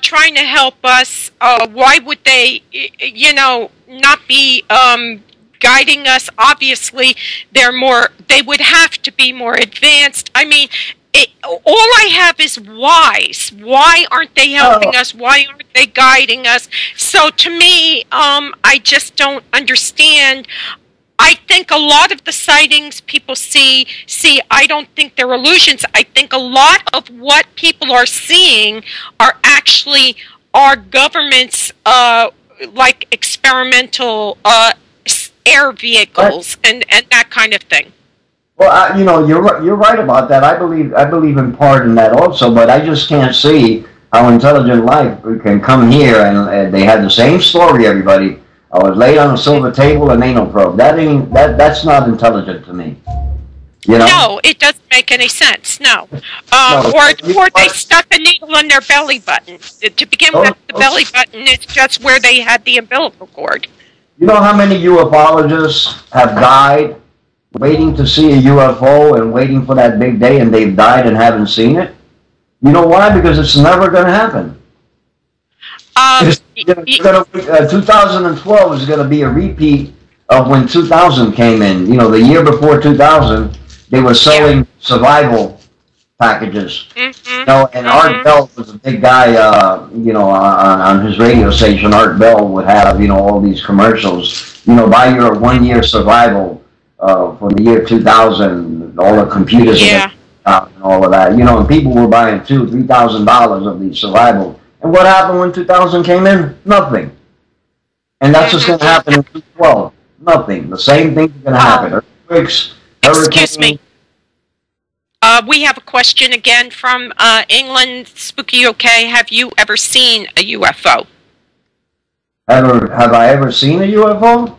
S4: trying to help us? Why would they, not be guiding us? Obviously, they would have to be more advanced. I mean, all I have is whys. Why aren't they helping us? Why aren't they guiding us? So to me, I just don't understand. I think a lot of the sightings people see, I don't think they're illusions. I think a lot of what people are seeing are actually our government's like experimental air vehicles and that kind of thing.
S5: Well, you're right about that. I believe in part in that also, but I just can't see how intelligent life can come here and they have the same story. Everybody, I was laid on a silver table and anal probe. That's not intelligent to me.
S4: No, it doesn't make any sense. No, or they stuck a needle in their belly button. To begin with, the belly button is just where they had the umbilical cord.
S5: You know how many ufologists have died waiting to see a UFO and waiting for that big day, and they've died and haven't seen it? You know why? Because it's never going to happen. 2012 is going to be a repeat of when 2000 came in. The year before 2000, they were selling survival packages. And Art Bell was a big guy, on his radio station. Art Bell would have, all these commercials. Buy your 1 year survival for the year 2000, all the computers and all of that. And people were buying $2,000-$3,000 of these survival. And what happened when 2000 came in? Nothing. And that's what's going to happen in 2012. Nothing. The same thing's going to happen. Earthquakes, hurricanes.
S4: Excuse me. We have a question again from England. Spooky OK, have you ever seen a UFO?
S5: Have I ever seen a UFO?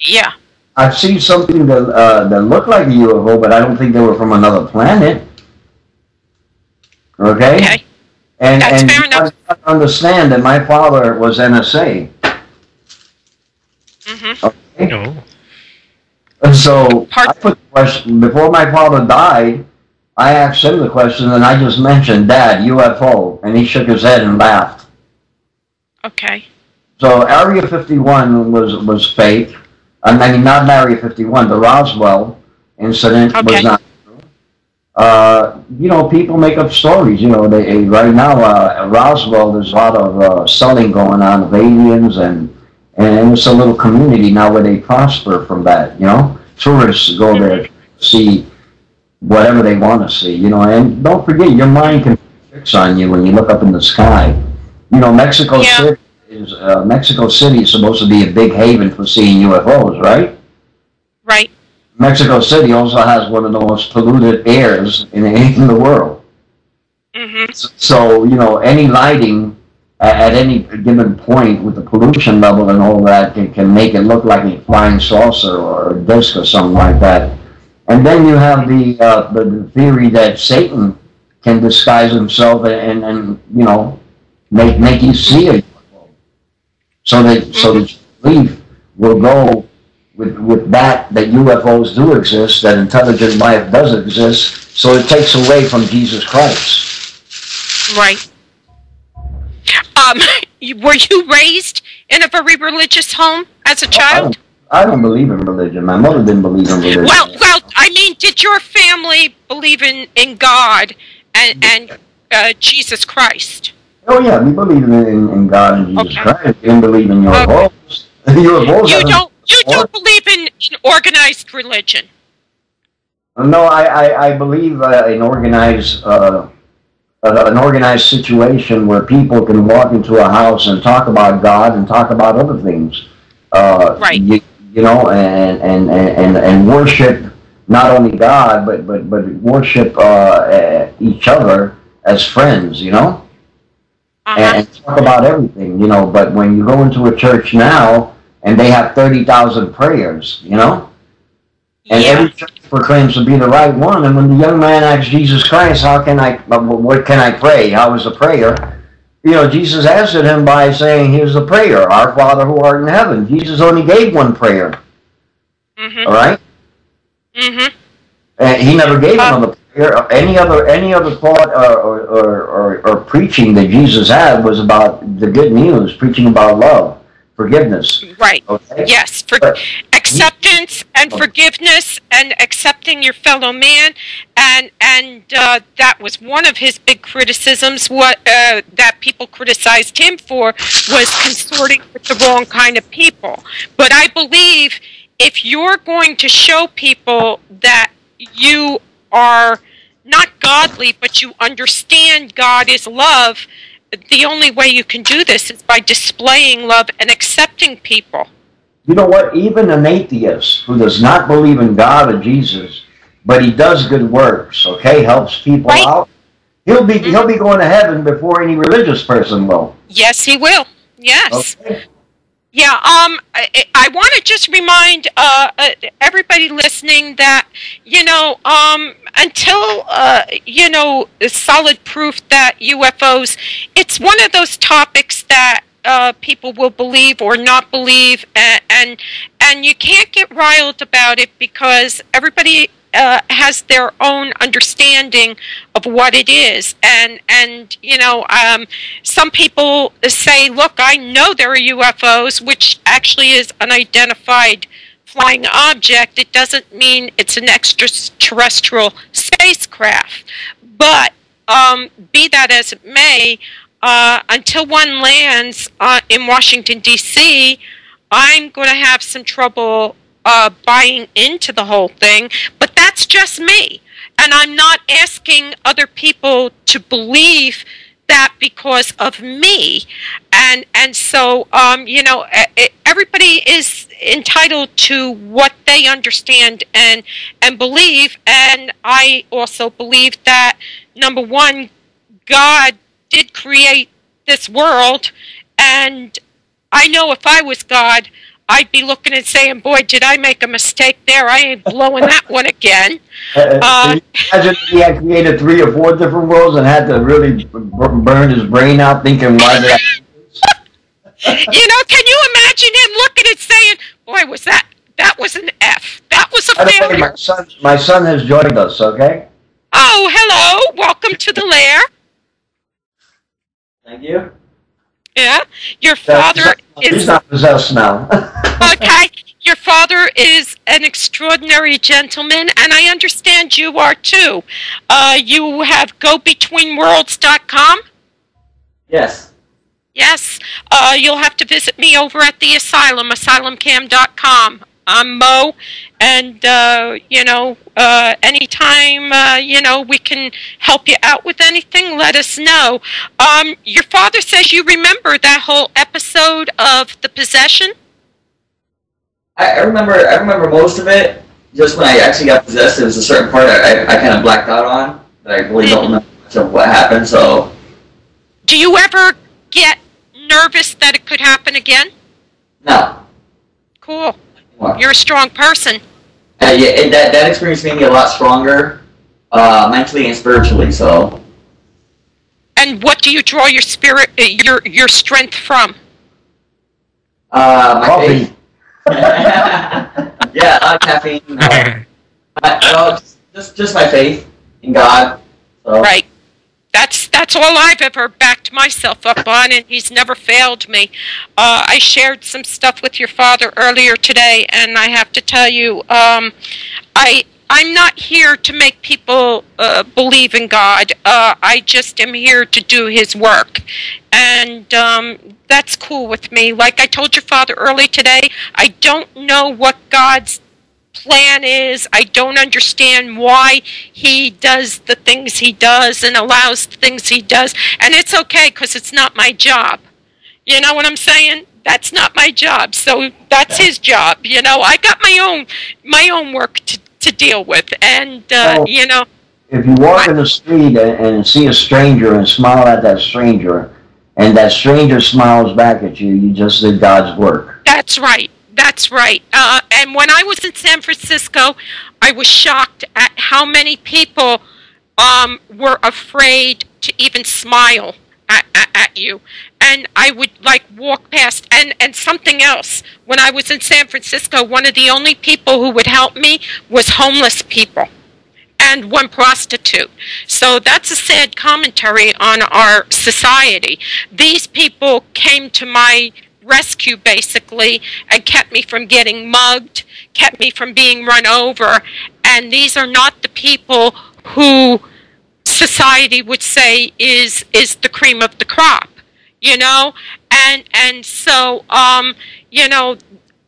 S4: Yeah.
S5: I've seen something that looked like a UFO, but I don't think they were from another planet. Okay? And
S4: fair enough.
S5: I understand that my father was NSA. Okay?
S6: No.
S5: And so I put the question, before my father died, I asked him the question, and I just mentioned, Dad, UFO, and he shook his head and laughed.
S4: Okay.
S5: So Area 51 was fake. I mean, not Area 51, the Roswell incident was not true. People make up stories. Right now, Roswell, there's a lot of selling going on of aliens, and it's a little community now where they prosper from that. Tourists go there to see whatever they want to see. And don't forget, your mind can fix on you when you look up in the sky. Mexico City is supposed to be a big haven for seeing UFOs, right?
S4: Right.
S5: Mexico City also has one of the most polluted airs in the world. So, any lighting at any given point with the pollution level and all that can make it look like a flying saucer or a disc or something like that. And then you have the theory that Satan can disguise himself and make you see a UFO. So that belief will go with that UFOs do exist, that intelligent life does exist, so it takes away from Jesus Christ.
S4: Right. Were you raised in a very religious home as a child?
S5: I don't believe in religion. My mother didn't believe in religion.
S4: Well, I mean, did your family believe in God and Jesus Christ?
S5: Oh yeah, we believe in God and Jesus Christ. We didn't believe in UFOs.
S4: You don't believe in organized religion?
S5: No, I believe in an organized situation where people can walk into a house and talk about God and talk about other things.
S4: Right.
S5: And worship not only God but worship each other as friends, and talk about everything, But when you go into a church now and they have 30,000 prayers, and every church proclaims to be the right one, and when the young man asks Jesus Christ, what can I pray? How is the prayer? Jesus answered him by saying, here's the prayer, our Father who art in heaven. Jesus only gave one prayer. All right? And he never gave another prayer. any other thought or preaching that Jesus had was about the good news, preaching about love, forgiveness.
S4: Right.
S5: Okay?
S4: Yes. Acceptance and forgiveness and accepting your fellow man, and that was one of his big criticisms. What that people criticized him for was consorting with the wrong kind of people. But I believe if you're going to show people that you are not godly, but you understand God is love, the only way you can do this is by displaying love and accepting people.
S5: You know what? Even an atheist who does not believe in God or Jesus, but he does good works, okay, helps people out, he'll be going to heaven before any religious person will.
S4: Yes, he will. Yes.
S5: Okay.
S4: Yeah, I want to just remind everybody listening that, until, solid proof that UFOs, it's one of those topics that people will believe or not believe, and you can't get riled about it because everybody has their own understanding of what it is, and some people say, look, I know there are UFOs, which actually is unidentified flying object. It doesn't mean it's an extraterrestrial spacecraft, but be that as it may, until one lands in Washington, D.C., I'm going to have some trouble buying into the whole thing, but that's just me. And I'm not asking other people to believe that because of me. And so, everybody is entitled to what they understand and believe. And I also believe that, number one, God did create this world, and I know if I was God, I'd be looking and saying, boy, did I make a mistake there. I ain't blowing that one again.
S5: Imagine if he had created 3 or 4 different worlds and had to really burn his brain out thinking, why did I do this?
S4: Can you imagine him looking and saying, boy, that was an F. That was a failure.
S5: My son has joined us, okay?
S4: Oh, hello. Welcome to the lair.
S5: Thank you.
S4: Yeah, your father is...
S5: He's not possessed now.
S4: Okay, your father is an extraordinary gentleman, and I understand you are too. You have GoBetweenWorlds.com?
S9: Yes.
S4: Yes, you'll have to visit me over at the asylum, asylumcam.com. I'm Mo, and, anytime, we can help you out with anything, let us know. Your father says you remember that whole episode of The Possession?
S9: I remember most of it. Just when I actually got possessed, there was a certain part I kind of blacked out on, that I really don't remember much of what happened, so...
S4: Do you ever get nervous that it could happen again?
S9: No.
S4: Cool. You're a strong person.
S9: Yeah, that experience made me a lot stronger, mentally and spiritually. So.
S4: And what do you draw your spirit, your strength from?
S9: My faith. Yeah, caffeine. Just my faith in God. So.
S4: Right. That's all I've ever backed myself up on, and he's never failed me. I shared some stuff with your father earlier today, and I have to tell you, I'm not here to make people believe in God. I just am here to do his work, and that's cool with me. Like I told your father early today, I don't know what God's plan is. I don't understand why he does the things he does and allows the things he does, and it's okay because it's not my job. You know what I'm saying? That's not my job, so that's his job. I got my own work to deal with, and
S5: if you walk in the street and see a stranger and smile at that stranger, and that stranger smiles back at you, you just did God's work.
S4: That's right. That's right. And when I was in San Francisco, I was shocked at how many people were afraid to even smile at you. And I would, walk past. And something else, when I was in San Francisco, one of the only people who would help me was homeless people. and one prostitute. So that's a sad commentary on our society. These people came to my rescue, basically, and kept me from getting mugged, kept me from being run over, and these are not the people who society would say is the cream of the crop, you know? And so, you know,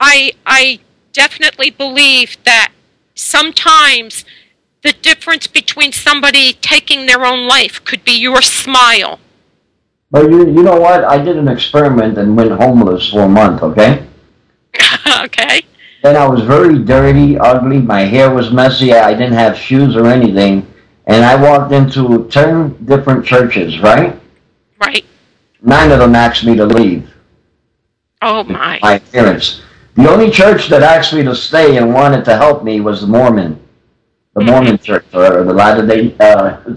S4: I definitely believe that sometimes the difference between somebody taking their own life could be your smile.
S5: But you know what? I did an experiment and went homeless for a month, okay?
S4: Okay.
S5: Then I was very dirty, ugly, my hair was messy, I didn't have shoes or anything, and I walked into 10 different churches, right?
S4: Right.
S5: 9 of them asked me to leave.
S4: Oh, my.
S5: My appearance. The only church that asked me to stay and wanted to help me was the Mormon church, or the Latter-day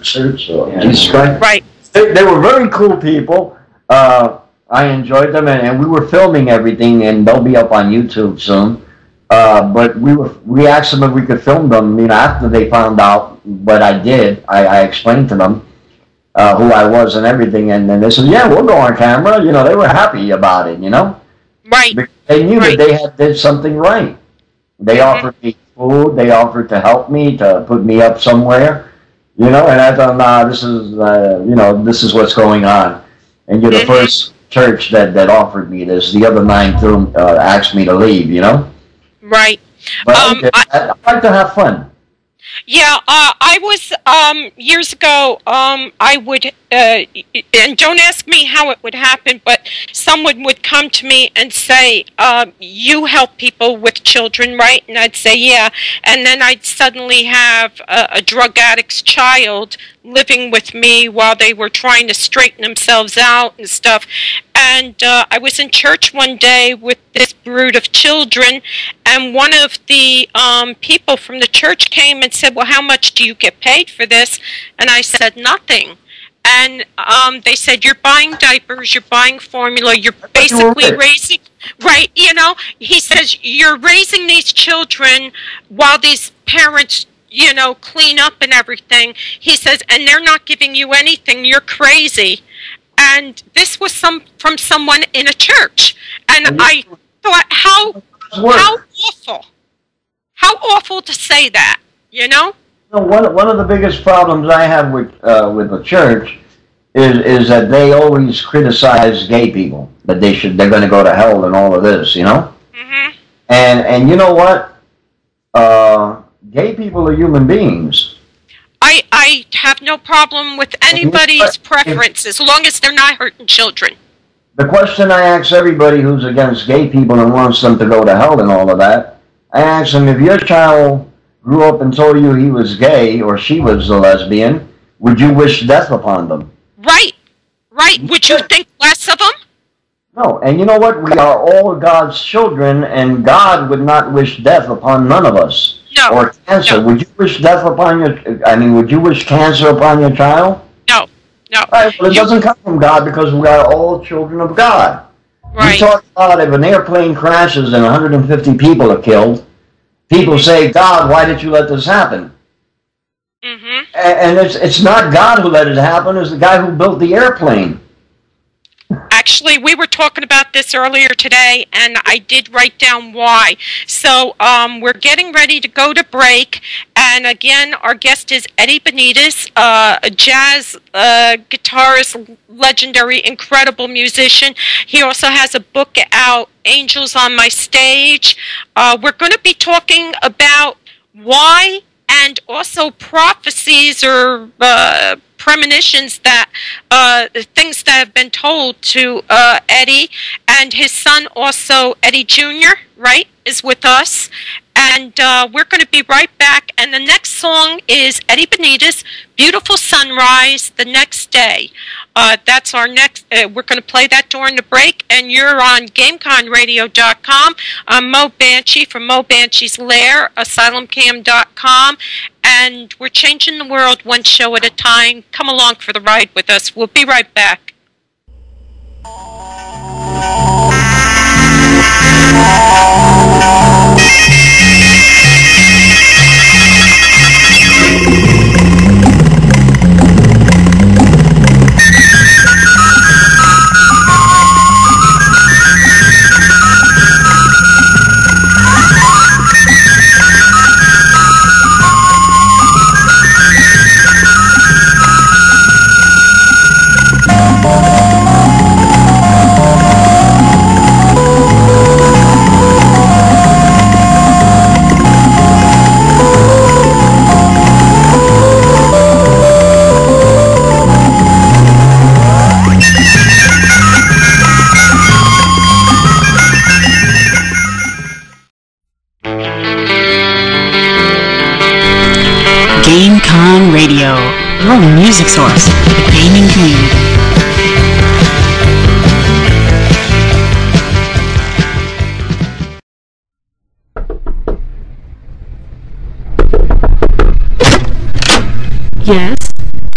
S5: Church, or Jesus Christ.
S4: Right.
S5: They were very cool people. I enjoyed them, and we were filming everything, and they'll be up on YouTube soon. But we asked them if we could film them. You know, after they found out what I did, I explained to them who I was and everything, and then they said, "Yeah, we'll go on camera." You know, they were happy about it. You know,
S4: right?
S5: Because they knew that they did something right. They offered me food. They offered to help me, to put me up somewhere. You know, and I thought, nah, this is you know, this is what's going on. And you're the first church that offered me this. The other 9 asked me to leave. You know. Right. But I like to have fun.
S4: Yeah, I was, years ago, I would, and don't ask me how it would happen, but someone would come to me and say, you help people with children, right? And I'd say, yeah. And then I'd suddenly have a drug addict's child living with me while they were trying to straighten themselves out and stuff. And I was in church one day with this brood of children, and one of the people from the church came and said, well, how much do you get paid for this? And I said, nothing. And they said, you're buying diapers, you're buying formula, you're basically raising, right, you know, he says, you're raising these children while these parents, you know, clean up and everything. He says, and they're not giving you anything, you're crazy. And this was from someone in a church. And I thought, how awful to say that, you know?
S5: You know, one of the biggest problems I have with the church is that they always criticize gay people, that they're going to go to hell and all of this, you know? Mm-hmm. And you know what? Gay people are human beings.
S4: I have no problem with anybody's preference as long as they're not hurting children.
S5: The question I ask everybody who's against gay people and wants them to go to hell and all of that, I ask them, if your child grew up and told you he was gay or she was a lesbian, would you wish death upon them?
S4: Right, right. Would you think less of them?
S5: No, and you know what? We are all God's children, and God would not wish death upon none of us.
S4: No.
S5: Or cancer.
S4: No.
S5: Would you wish death upon would you wish cancer upon your child?
S4: No, no.
S5: All right, well, it doesn't come from God because we are all children of God. Right. We talk about if an airplane crashes and 150 people are killed, people say, God, why did you let this happen? Mm-hmm. And it's not God who let it happen, it's the guy who built the airplane.
S4: Actually, we were talking about this earlier today, and I did write down why. So we're getting ready to go to break, and again, our guest is Eddie Benitez, a jazz guitarist, legendary, incredible musician. He also has a book out, Angels on My Stage. We're going to be talking about why, and also prophecies or premonitions that things that have been told to Eddie, and his son also, Eddie Jr., right, is with us. And we're going to be right back. And the next song is Eddie Benitez, Beautiful Sunrise, The Next Day. That's our next, we're going to play that during the break. And you're on GameConRadio.com. I'm Mo Banshee from Mo Banshee's Lair, AsylumCam.com. And we're changing the world one show at a time. Come along for the ride with us. We'll be right back.
S11: Radio, your music source for the gaming community.
S12: Yes?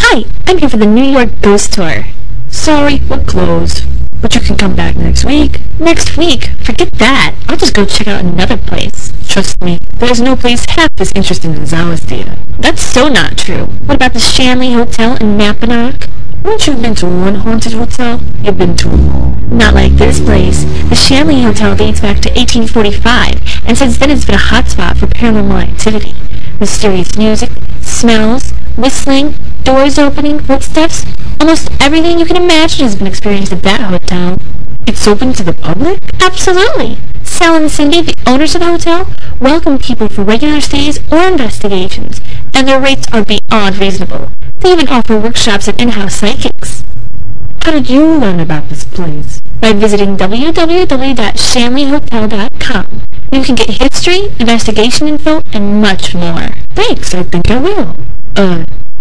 S12: Hi, I'm here for the New York Ghost Tour. Sorry, we're closed. But you can come back next week. Next week? Forget that. I'll just go check out another place. Trust me, there's no place half as interesting as ours, dear. That's so not true. What about the Shanley Hotel in Mackinac? Once you've been to one haunted hotel, you've been to them all. Not like this place. The Shanley Hotel dates back to 1845, and since then it's been a hotspot for paranormal activity. Mysterious music, smells, whistling, doors opening, footsteps. Almost everything you can imagine has been experienced at that hotel. It's open to the public? Absolutely. Sal and Cindy, the owners of the hotel, welcome people for regular stays or investigations, and their rates are beyond reasonable. They even offer workshops and in-house psychics. How did you learn about this place? By visiting www.shanleyhotel.com. You can get history, investigation info, and much more. Thanks, I think I will.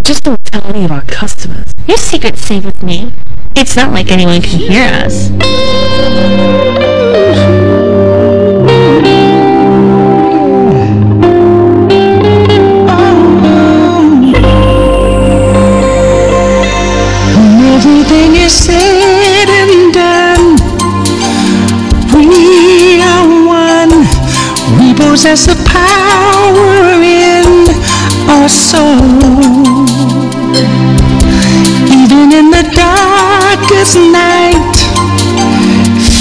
S12: Just don't tell any of our customers. Your secret's safe with me. It's not like anyone can hear us.
S10: When everything is said and done, we are one. We possess the power in our soul. Even in the darkest night,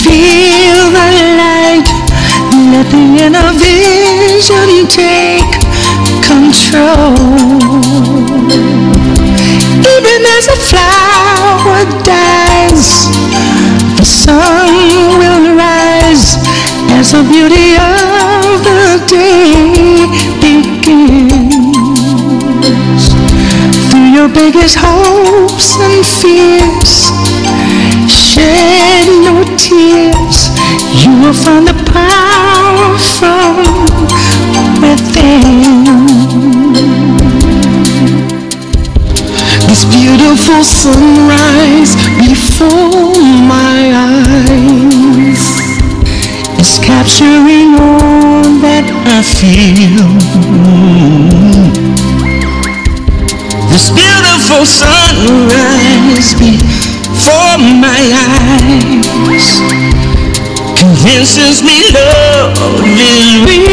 S10: feel the light. Let the inner vision take control. Even as a flower dies, the sun will rise as the beauty of the day begins. Through your biggest hopes and fears, shed no tears. You will find the power from within. This beautiful sunrise before my eyes is capturing all that I feel. This beautiful sunrise before my eyes convinces me love is real.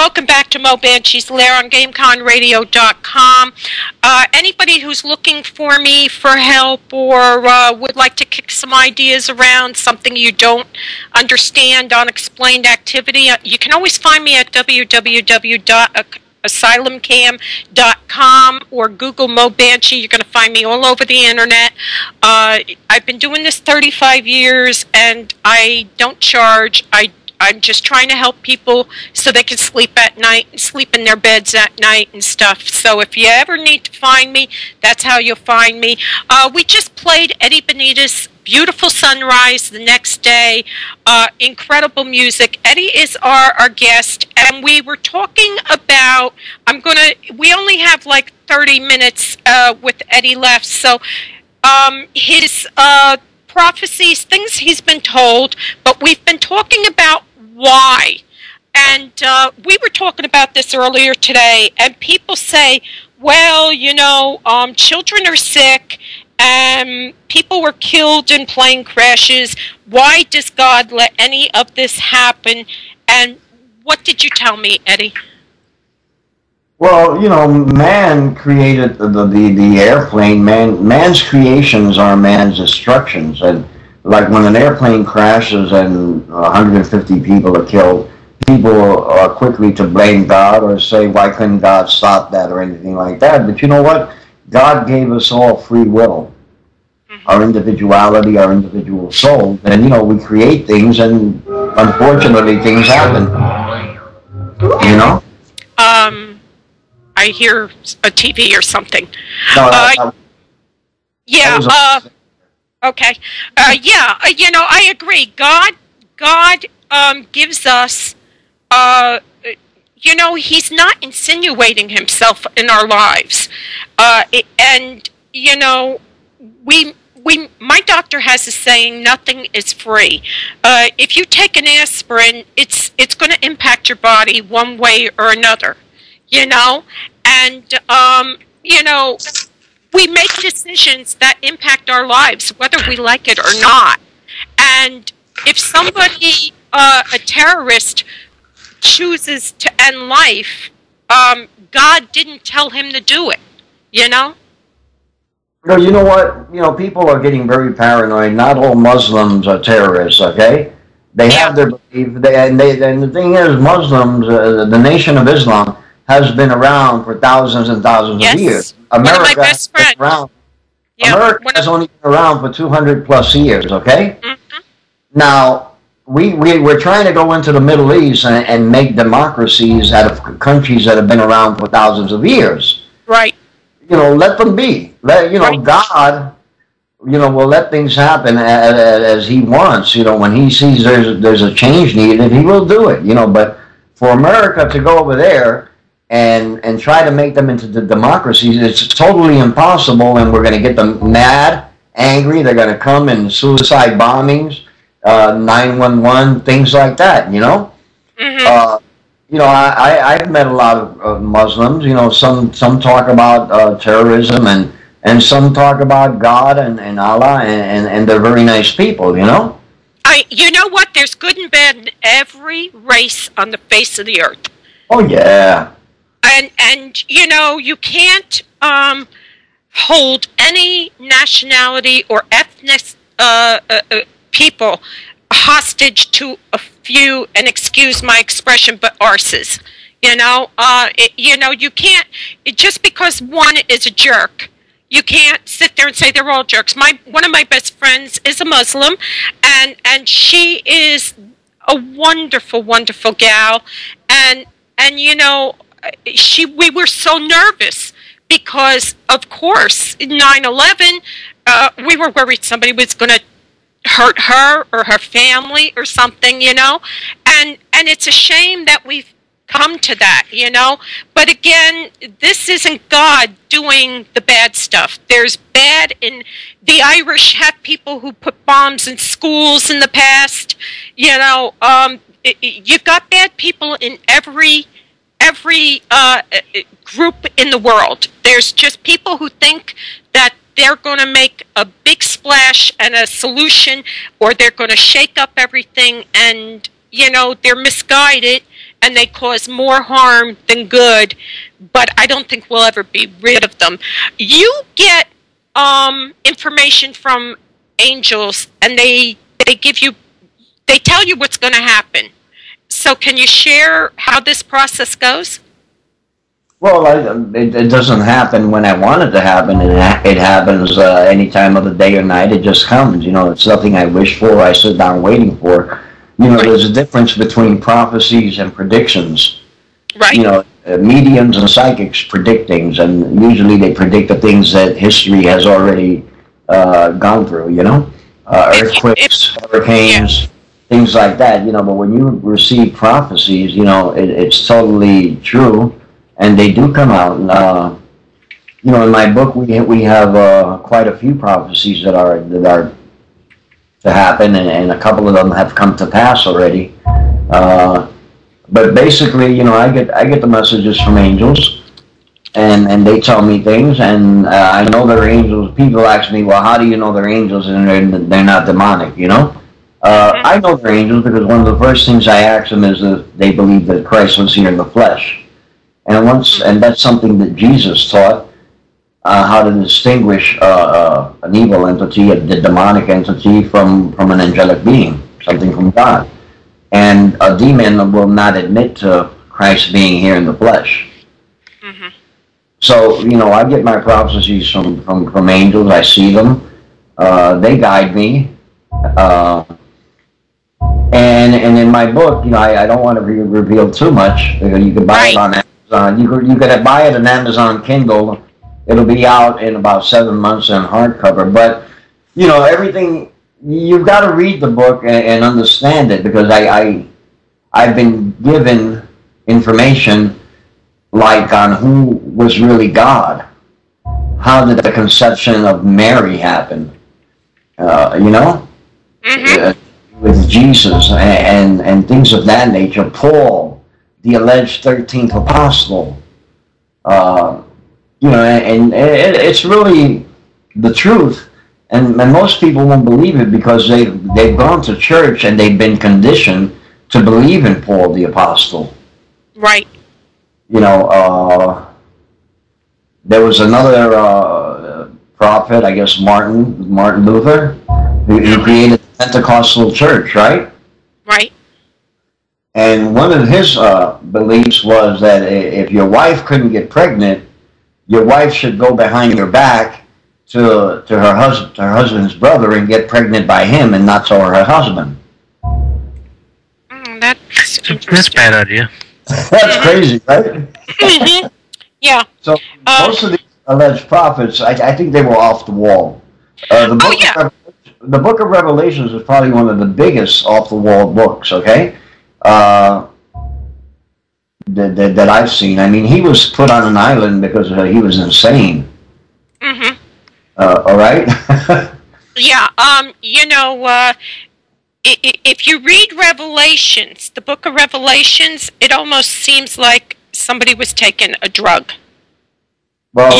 S4: Welcome back to Mo Banshee's Lair on GameConRadio.com. Anybody who's looking for me for help or would like to kick some ideas around something you don't understand, unexplained activity, you can always find me at www.asylumcam.com or Google Mo Banshee. You're going to find me all over the internet. I've been doing this 35 years, and I don't charge. I'm just trying to help people so they can sleep at night and sleep in their beds at night and stuff. So if you ever need to find me, that's how you'll find me. We just played Eddie Benitez' Beautiful Sunrise the next day. Incredible music. Eddie is our guest, and we were talking about, we only have like 30 minutes with Eddie left, so his prophecies, things he's been told, but we've been talking about why. And we were talking about this earlier today, and people say, well, children are sick, and people were killed in plane crashes. Why does God let any of this happen? And what did you tell me, Eddie?
S5: Well, man created the airplane. Man's creations are man's destructions. And like when an airplane crashes and 150 people are killed, people are quickly to blame God or say, why couldn't God stop that or anything like that? But you know what? God gave us all free will, our individuality, our individual soul. And, we create things, and unfortunately things happen.
S4: I hear a TV or something.
S5: No,
S4: okay. I agree. God gives us, he's not insinuating himself in our lives. My doctor has a saying, nothing is free. If you take an aspirin, it's going to impact your body one way or another, and, we make decisions that impact our lives, whether we like it or not. And if somebody, a terrorist, chooses to end life, God didn't tell him to do it,
S5: No, you know what? People are getting very paranoid. Not all Muslims are terrorists, okay? They have their belief. And the thing is, Muslims, the Nation of Islam, has been around for thousands and thousands of years. America has been around. America has only been around for 200 plus years, okay? Mm-hmm. Now, we're trying to go into the Middle East and make democracies out of countries that have been around for thousands of years.
S4: Right.
S5: Let them be. God, will let things happen as he wants. When he sees there's a change needed, he will do it. But for America to go over there and try to make them into the democracies, it's totally impossible, and we're going to get them mad, angry. They're going to come in suicide bombings, 911, things like that, Mm-hmm. I've met a lot of Muslims. Some talk about terrorism, and some talk about God and Allah, and they're very nice people, You know
S4: what? There's good and bad in every race on the face of the earth.
S5: Oh, yeah.
S4: And you can't hold any nationality or ethnic people hostage to a few, and excuse my expression, but arses. You can't, just because one is a jerk, you can't sit there and say they're all jerks. One of my best friends is a Muslim, and she is a wonderful, wonderful gal, and we were so nervous because, of course, 9/11, we were worried somebody was going to hurt her or her family or something, and it's a shame that we've come to that, but again, this isn't God doing the bad stuff. There's bad in the Irish have people who put bombs in schools in the past. You've got bad people in every group in the world. There's just people who think that they're going to make a big splash and a solution, or they're going to shake up everything, and they're misguided, and they cause more harm than good, but I don't think we'll ever be rid of them. You get information from angels, and they tell you what's going to happen. So can you share how this process goes?
S5: Well, it doesn't happen when I want it to happen. It happens any time of the day or night. It just comes. It's nothing I wish for. I sit down waiting for. There's a difference between prophecies and predictions.
S4: Right.
S5: Mediums and psychics predict things, and usually they predict the things that history has already gone through. Earthquakes, hurricanes, things like that. But when you receive prophecies, it's totally true. And they do come out. And, in my book, we have quite a few prophecies that are to happen, and a couple of them have come to pass already. But basically, I get the messages from angels, and they tell me things, and I know they're angels. People ask me, well, how do you know they're angels and they're not demonic? I know they're angels because one of the first things I ask them is if they believe that Christ was here in the flesh. And that's something that Jesus taught, how to distinguish an evil entity, the demonic entity, from an angelic being, something from God. And a demon will not admit to Christ being here in the flesh. Mm-hmm. So, I get my prophecies from angels. I see them. They guide me. And in my book, I don't want to reveal too much, because you can buy it on Amazon. You could buy it on Amazon Kindle. It'll be out in about 7 months in hardcover. But everything, you've got to read the book and understand it, because I've been given information like on who was really God. How did the conception of Mary happen? With Jesus and things of that nature. Paul, the alleged 13th apostle, and it's really the truth, and most people won't believe it because they've gone to church and they've been conditioned to believe in Paul the apostle. Right. There was another prophet, I guess Martin Luther, who created the Pentecostal church, right? Right. And one of his beliefs was that if your wife couldn't get pregnant, your wife should go behind your back to her husband's brother and get pregnant by him, and not tell her husband.
S6: That's a bad idea.
S5: That's crazy, right?
S4: Mm-hmm. Yeah.
S5: So most of these alleged prophets, I think they were off the wall. The Book of Revelations is probably one of the biggest off the wall books. Okay. That I've seen. I mean, he was put on an island because he was insane. Mm-hmm. All right?
S4: Yeah, if you read Revelations, the book of Revelations, it almost seems like somebody was taking a drug. Well,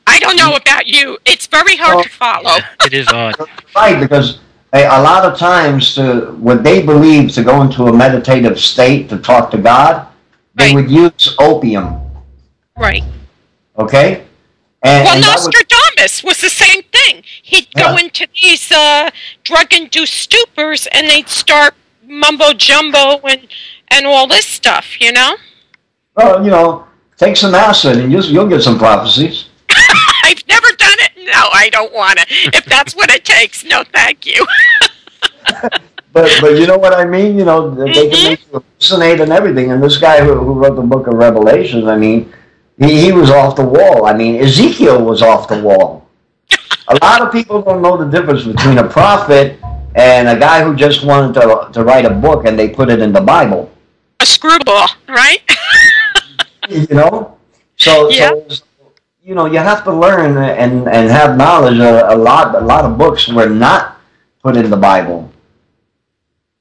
S4: I don't know about you. It's very hard to follow.
S6: It is odd.
S5: Right, because a lot of times, what they believe to go into a meditative state to talk to God, they would use opium. Right. Okay?
S4: And Nostradamus was the same thing. He'd go into these drug-induced stupors, and they'd start mumbo-jumbo and all this stuff,
S5: Well, take some acid, and you'll get some prophecies.
S4: I've never done it. No, I don't want to. If that's what it takes, no thank you.
S5: But you know what I mean? They can make you hallucinate and everything. And this guy who wrote the Book of Revelations, I mean, he was off the wall. I mean, Ezekiel was off the wall. A lot of people don't know the difference between a prophet and a guy who just wanted to write a book and they put it in the Bible.
S4: A screwball, right?
S5: So you have to learn and have knowledge. A lot of books were not put in the Bible.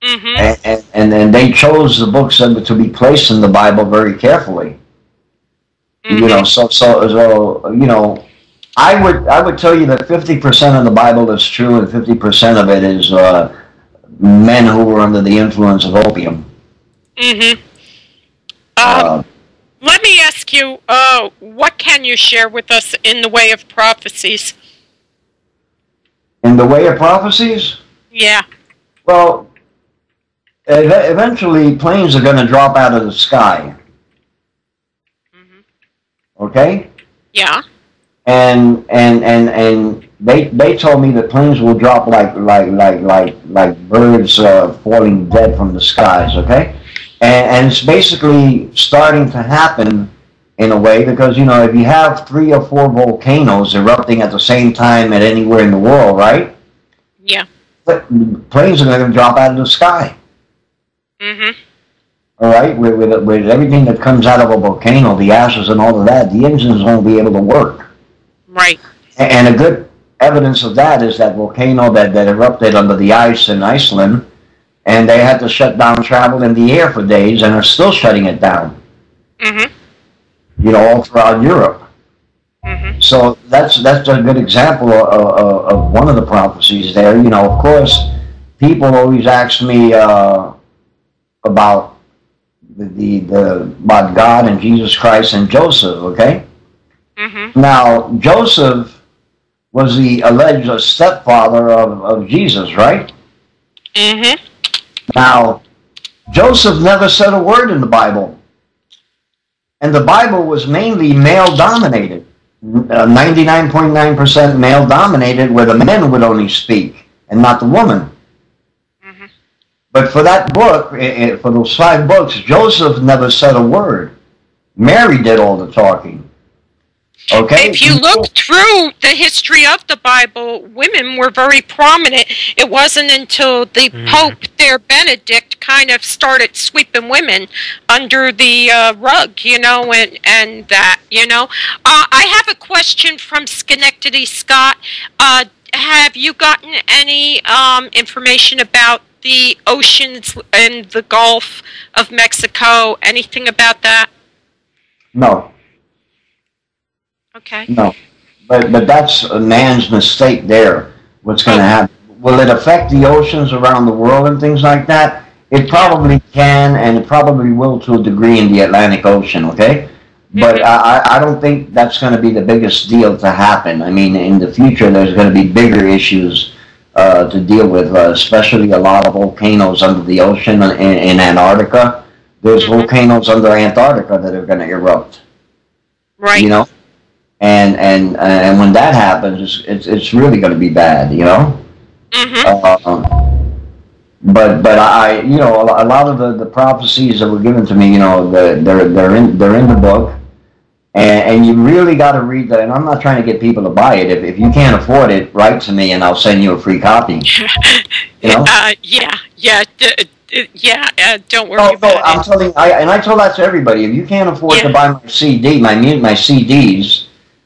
S5: Mm-hmm. And they chose the books to be placed in the Bible very carefully. Mm-hmm. So I would tell you that 50% of the Bible is true and 50% of it is men who were under the influence of opium.
S4: Mm-hmm. Let me ask you, what can you share with us in the way of prophecies?
S5: In the way of prophecies?
S4: Yeah.
S5: Well, eventually planes are going to drop out of the sky. Okay?
S4: Yeah.
S5: And they told me that planes will drop like birds falling dead from the skies, okay? And it's basically starting to happen in a way because, you know, if you have 3 or 4 volcanoes erupting at the same time at anywhere in the world, right?
S4: Yeah.
S5: But planes are going to drop out of the sky. All right? With everything that comes out of a volcano, the ashes and all of that, the engines won't be able to work.
S4: Right.
S5: And a good evidence of that is that volcano that erupted under the ice in Iceland, and they had to shut down travel in the air for days, and are still shutting it down. You know, all throughout Europe. So that's a good example of one of the prophecies there. You know, of course, people always ask me about about God and Jesus Christ and Joseph. Okay. Now, Joseph was the alleged stepfather of Jesus, right? Now, Joseph never said a word in the Bible. And the Bible was mainly male-dominated. 99.9% male-dominated, where the men would only speak, and not the woman. But for that book, for those 5 books, Joseph never said a word. Mary did all the talking. Okay.
S4: If you look through the history of the Bible, women were very prominent. It wasn't until the Pope there, Benedict, kind of started sweeping women under the rug, you know, and that, you know. I have a question from Schenectady, Scott. Have you gotten any information about the oceans and the Gulf of Mexico? Anything about that?
S5: No.
S4: Okay.
S5: No, but that's a man's mistake there. What's going to happen? Will it affect the oceans around the world and things like that? It probably can, and it probably will to a degree in the Atlantic Ocean, okay? But I don't think that's going to be the biggest deal to happen. I mean, in the future, there's going to be bigger issues to deal with, especially a lot of volcanoes under the ocean in Antarctica. There's volcanoes under Antarctica that are going to erupt.
S4: Right.
S5: You know? And when that happens, it's really going to be bad, you know. But I, you know, a lot of the prophecies that were given to me, you know, they're in the book, and you really got to read that. And I'm not trying to get people to buy it. If you can't afford it, write to me and I'll send you a free copy. You know?
S4: Don't worry about it.
S5: I'm telling, I told that to everybody. If you can't afford to buy my CD, my CDs.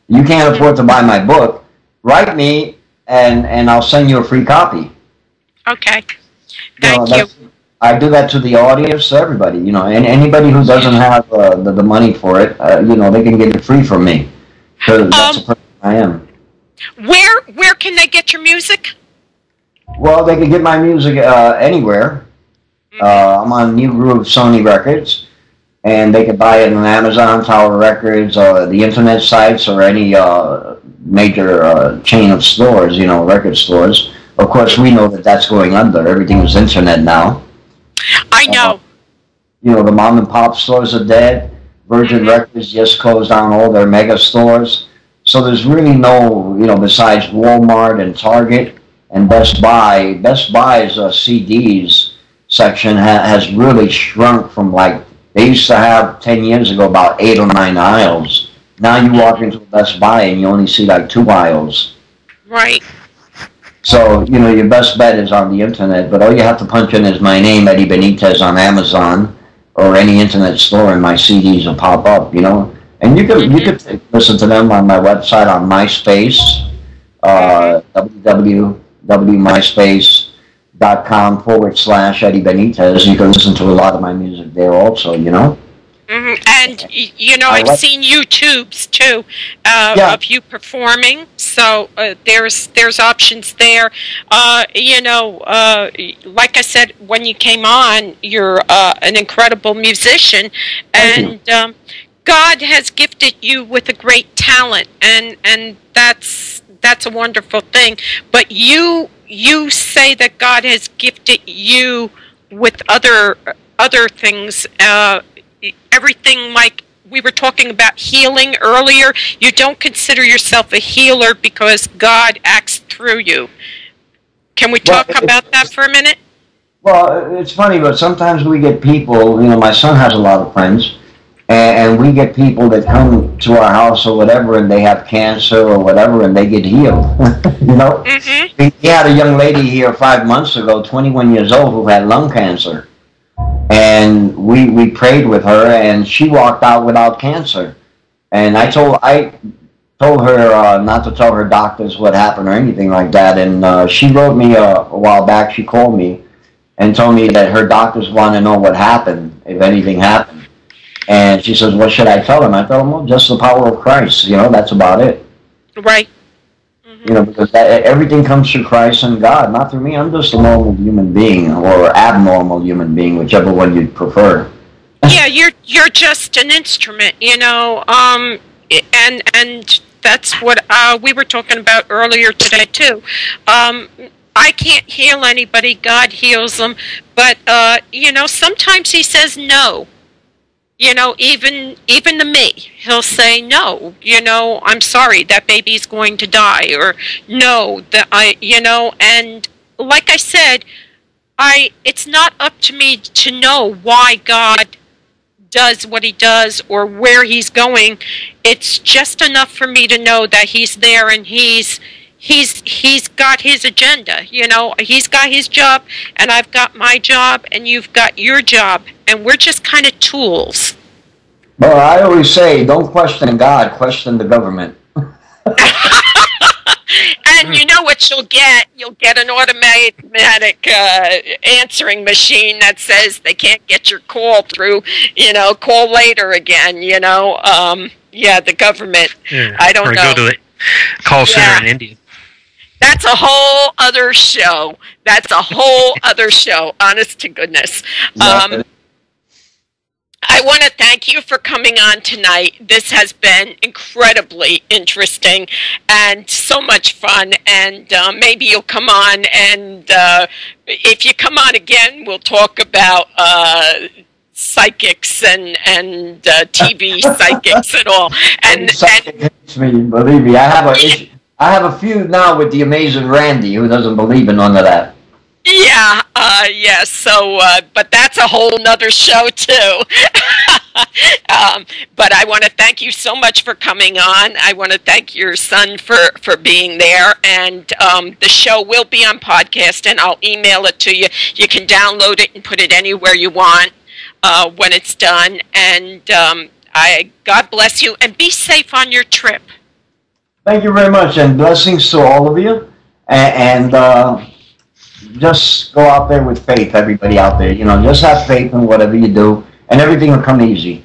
S5: You can't afford to buy my book, write me, and I'll send you a free copy.
S4: Okay. Thank you.
S5: I do that to the audience, to everybody, you know, and anybody who doesn't have the money for it, you know, they can get it free from me. Because that's the person I am.
S4: Where can they get your music?
S5: Well, they can get my music anywhere. I'm on New Groove Sony Records. And they can buy it on Amazon, Tower Records, or the internet sites, or any major chain of stores, you know, record stores. Of course, we know that that's going under. Everything is internet now.
S4: I know.
S5: You know, the mom and pop stores are dead. Virgin Records just closed down all their mega stores. So there's really no, you know, besides Walmart and Target and Best Buy. Best Buy's CDs section has really shrunk from like, they used to have 10 years ago about 8 or 9 aisles. Now you walk into a Best Buy and you only see like 2 aisles.
S4: Right.
S5: So, you know, your best bet is on the internet, but all you have to punch in is my name, Eddie Benitez, on Amazon or any internet store, and my CDs will pop up, you know. And you could listen to them on my website on MySpace, www.myspace.com/Eddie Benitez. You can listen to a lot of my music there also, you know.
S4: And, you know, I've seen YouTubes, too, of you performing. So there's options there. Like I said, when you came on, you're an incredible musician, and God has gifted you with a great talent, and that's a wonderful thing. But you say that God has gifted you with other things, everything like. We were talking about healing earlier. You don't consider yourself a healer because God acts through you. Can we talk about that for a minute?
S5: Well, it's funny, but sometimes we get people, my son has a lot of friends, and we get people that come to our house or whatever, and they have cancer or whatever, and they get healed. We had a young lady here 5 months ago, 21 years old, who had lung cancer. And we prayed with her, and she walked out without cancer. And I told her not to tell her doctors what happened or anything like that. And she wrote me a while back. She called me and told me that her doctors want to know what happened, if anything happened. And she says, "What should I tell them?" I told them, "Well, just the power of Christ. That's about it."
S4: Right.
S5: Because everything comes through Christ and God, not through me. I'm just a normal human being, or abnormal human being, whichever one you'd prefer.
S4: Yeah, you're just an instrument, and that's what we were talking about earlier today too. I can't heal anybody; God heals them. But sometimes He says no. Even to me, He'll say, "No, I'm sorry, that baby's going to die," or "No, and like I said, it's not up to me to know why God does what He does or where He's going. It's just enough for me to know that He's there and He's got His agenda. He's got His job, and I've got my job, and you've got your job, and we're just kind of tools.
S5: Well, I always say, don't question God, question the government.
S4: And you know what you'll get? You'll get an automatic answering machine that says they can't get your call through, call later again, the government.
S6: Yeah,
S4: I don't know.
S6: Or go to the call center in India.
S4: That's a whole other show. Honest to goodness. I want to thank you for coming on tonight. This has been incredibly interesting and so much fun. And maybe you'll come on, and if you come on again, we'll talk about psychics and TV psychics and all. And
S5: hates me, believe me. I have a feud now with the amazing Randy, who doesn't believe in none of that.
S4: Yeah, yes. So, but that's a whole nother show too. But I want to thank you so much for coming on. I want to thank your son for being there. And the show will be on podcast, and I'll email it to you. You can download it and put it anywhere you want when it's done. And God bless you, and be safe on your trip.
S5: Thank you very much, and blessings to all of you. And just go out there with faith, everybody out there. Just have faith in whatever you do, and everything will come easy.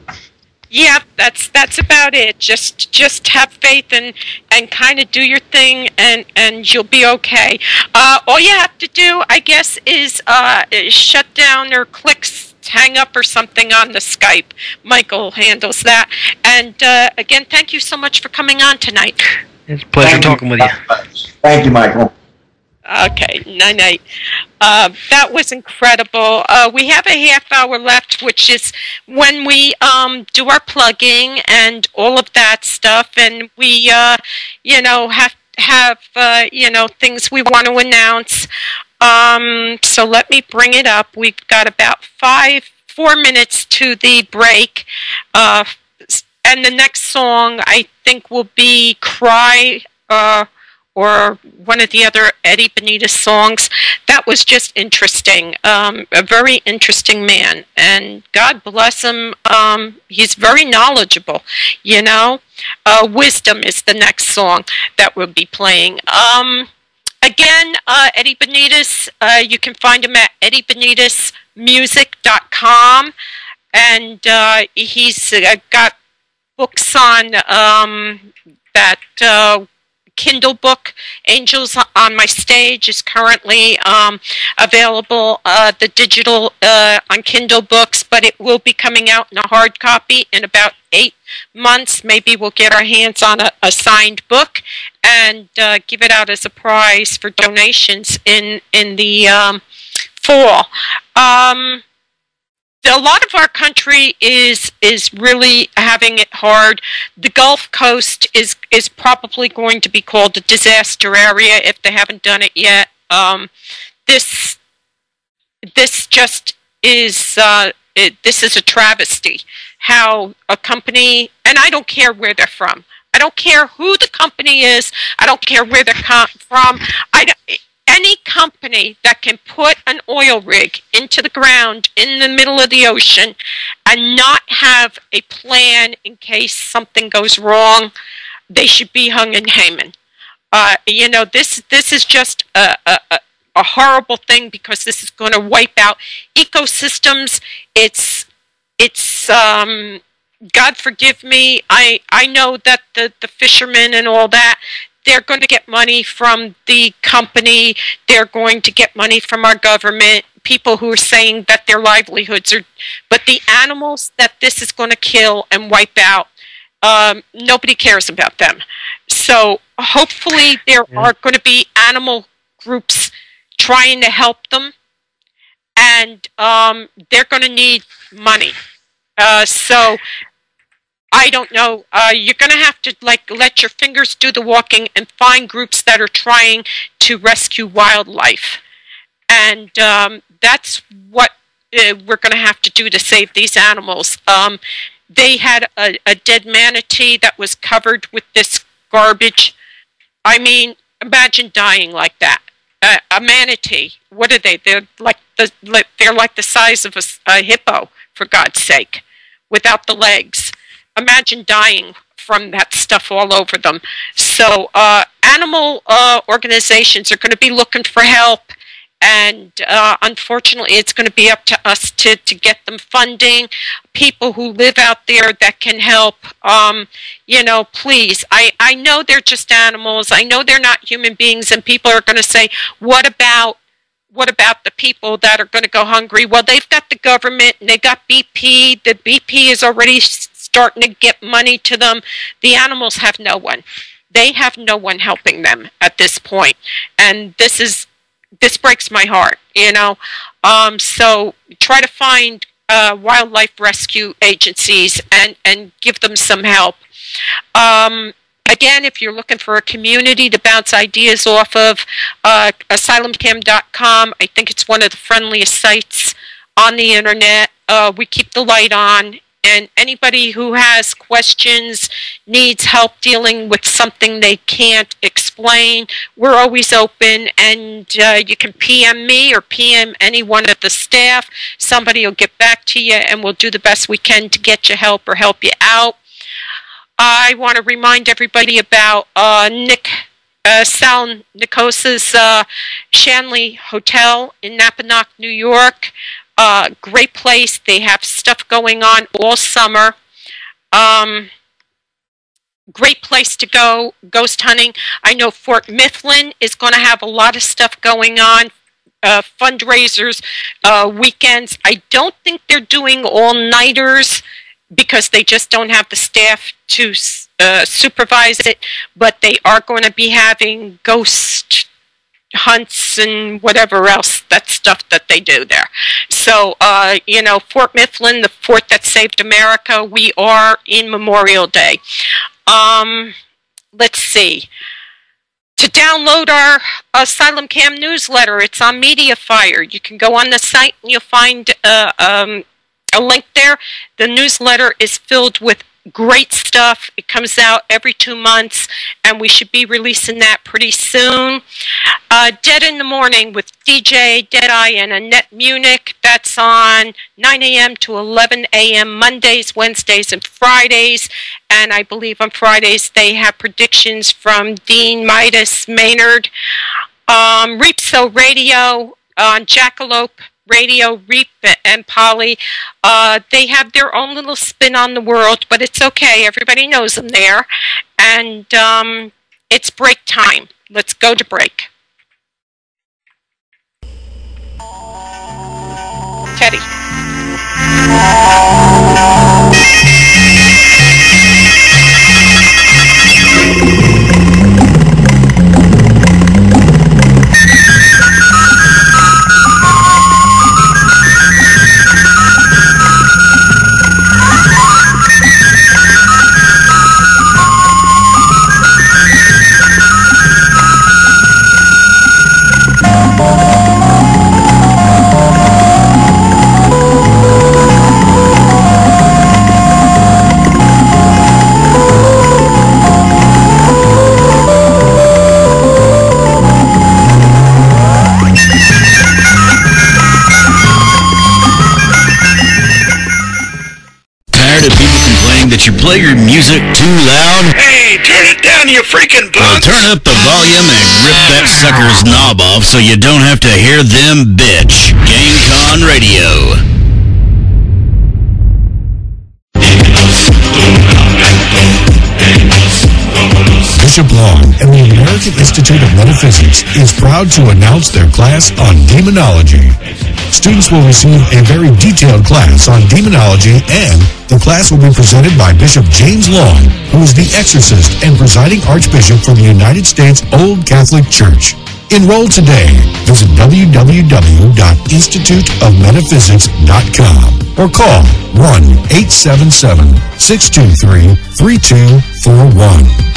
S4: Yeah, that's about it. Just have faith and kind of do your thing, and you'll be okay. All you have to do, I guess, is shut down or hang up or something on the Skype. Michael handles that. And again, thank you so much for coming on tonight.
S6: It's a pleasure talking with you.
S5: Thank you, Michael.
S4: Okay, night-night. That was incredible. We have a half hour left, which is when we do our plugging and all of that stuff, and we, have things we want to announce. So let me bring it up. We've got about 4 minutes to the break, and the next song I think will be "Cry," or one of the other Eddie Benitez songs. That was just interesting. A very interesting man, and God bless him. He's very knowledgeable, Wisdom is the next song that we'll be playing. Again, Eddie Benitez, you can find him at eddiebenitezmusic.com, and he's got books on that Kindle book, Angels on My Stage, is currently available, the digital on Kindle books, but it will be coming out in a hard copy in about 8 months. Maybe we'll get our hands on a signed book and give it out as a prize for donations in the fall. A lot of our country is really having it hard. The Gulf Coast is probably going to be called a disaster area if they haven't done it yet. This just is this is a travesty. How a company, and I don't care where they're from. I don't care who the company is. I don't care where they're from. Any company that can put an oil rig into the ground in the middle of the ocean and not have a plan in case something goes wrong, they should be hung in Haman. You know, this is just a horrible thing, because this is going to wipe out ecosystems. It's God forgive me. I know that the fishermen and all that, they're going to get money from the company. They're going to get money from our government, people who are saying that their livelihoods are... But the animals that this is going to kill and wipe out, nobody cares about them. So hopefully there are going to be animal groups trying to help them, and they're going to need money. So... I don't know. You're going to have to let your fingers do the walking and find groups that are trying to rescue wildlife. And that's what we're going to have to do to save these animals. They had a dead manatee that was covered with this garbage. I mean, imagine dying like that. A manatee. What are they? They're like the size of a hippo, for God's sake, without the legs. Imagine dying from that stuff all over them. So animal organizations are going to be looking for help, and unfortunately it's going to be up to us to get them funding. People who live out there that can help, you know, please. I know they're just animals. I know they're not human beings, and people are going to say, what about the people that are going to go hungry? Well, they've got the government, and they got BP. The BP is already starting to get money to them. The animals have no one. They have no one helping them at this point. And this breaks my heart, you know. So try to find wildlife rescue agencies and give them some help. Again, if you're looking for a community to bounce ideas off of, asylumcam.com, I think it's one of the friendliest sites on the internet. We keep the light on, and anybody who has questions, needs help dealing with something they can't explain, we're always open, and you can PM me or PM any one of the staff. Somebody will get back to you, and we'll do the best we can to get you help or help you out. I want to remind everybody about Sal Nikos's Shanley Hotel in Napanoch, New York. Great place. They have stuff going on all summer. Great place to go ghost hunting. I know Fort Mifflin is going to have a lot of stuff going on. Fundraisers, weekends. I don't think they're doing all-nighters because they just don't have the staff to supervise it, but they are going to be having ghost hunts and whatever else, that stuff that they do there. So, you know, Fort Mifflin, the fort that saved America, we are in Memorial Day. Let's see. To download our Asylum Cam newsletter, it's on MediaFire. You can go on the site and you'll find a link there. The newsletter is filled with great stuff. It comes out every 2 months, and we should be releasing that pretty soon. Dead in the Morning with DJ Deadeye and Annette Munich. That's on 9 a.m. to 11 a.m. Mondays, Wednesdays, and Fridays. And I believe on Fridays they have predictions from Dean Midas Maynard. Reapso Radio on Jackalope Radio, Reap and Polly. They have their own little spin on the world, but it's okay. Everybody knows them there. And It's break time. Let's go to break. Teddy.
S3: That you play your music too loud?
S7: Hey, turn it down, you freaking
S3: Well,
S7: punk!
S3: turn up the volume and rip that sucker's knob off so you don't have to hear them bitch. GameCon Radio.
S8: Bishop Long and the American Institute of Metaphysics is proud to announce their class on demonology. Students will receive a very detailed class on demonology, and the class will be presented by Bishop James Long, who is the exorcist and presiding archbishop for the United States Old Catholic Church. Enroll today. Visit www.instituteofmetaphysics.com or call 1-877-623-3241.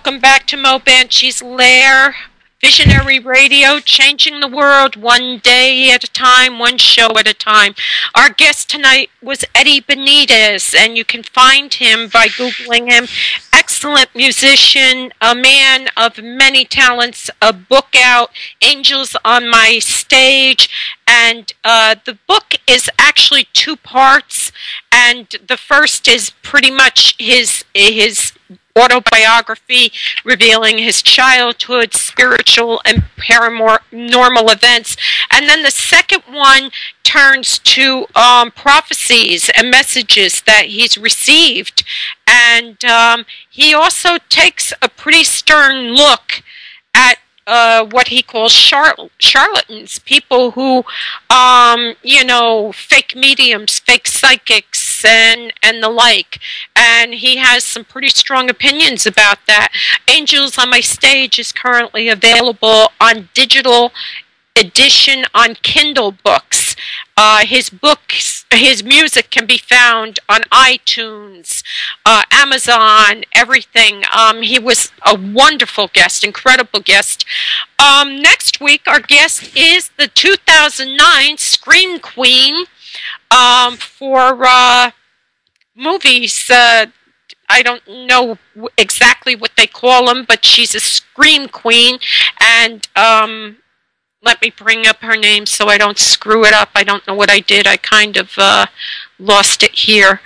S4: Welcome back to Mo Banshee's Lair, Visionary Radio, changing the world one day at a time, one show at a time. Our guest tonight was Eddie Benitez, and you can find him by Googling him. Excellent musician, a man of many talents, a book out, Angels on My Stage, and the book is actually 2 parts, and the first is pretty much his autobiography revealing his childhood, spiritual, and paranormal events. And then the second one turns to prophecies and messages that he's received. And he also takes a pretty stern look at what he calls charlatans, people who, fake mediums, fake psychics, and the like. And he has some pretty strong opinions about that. Angels on My Stage is currently available on digital edition on Kindle books. His books, his music can be found on iTunes, Amazon, everything. He was a wonderful guest, incredible guest. Next week, our guest is the 2009 Scream Queen for movies. I don't know exactly what they call them, but she's a Scream Queen, and let me bring up her name so I don't screw it up. I don't know what I did. I kind of lost it here.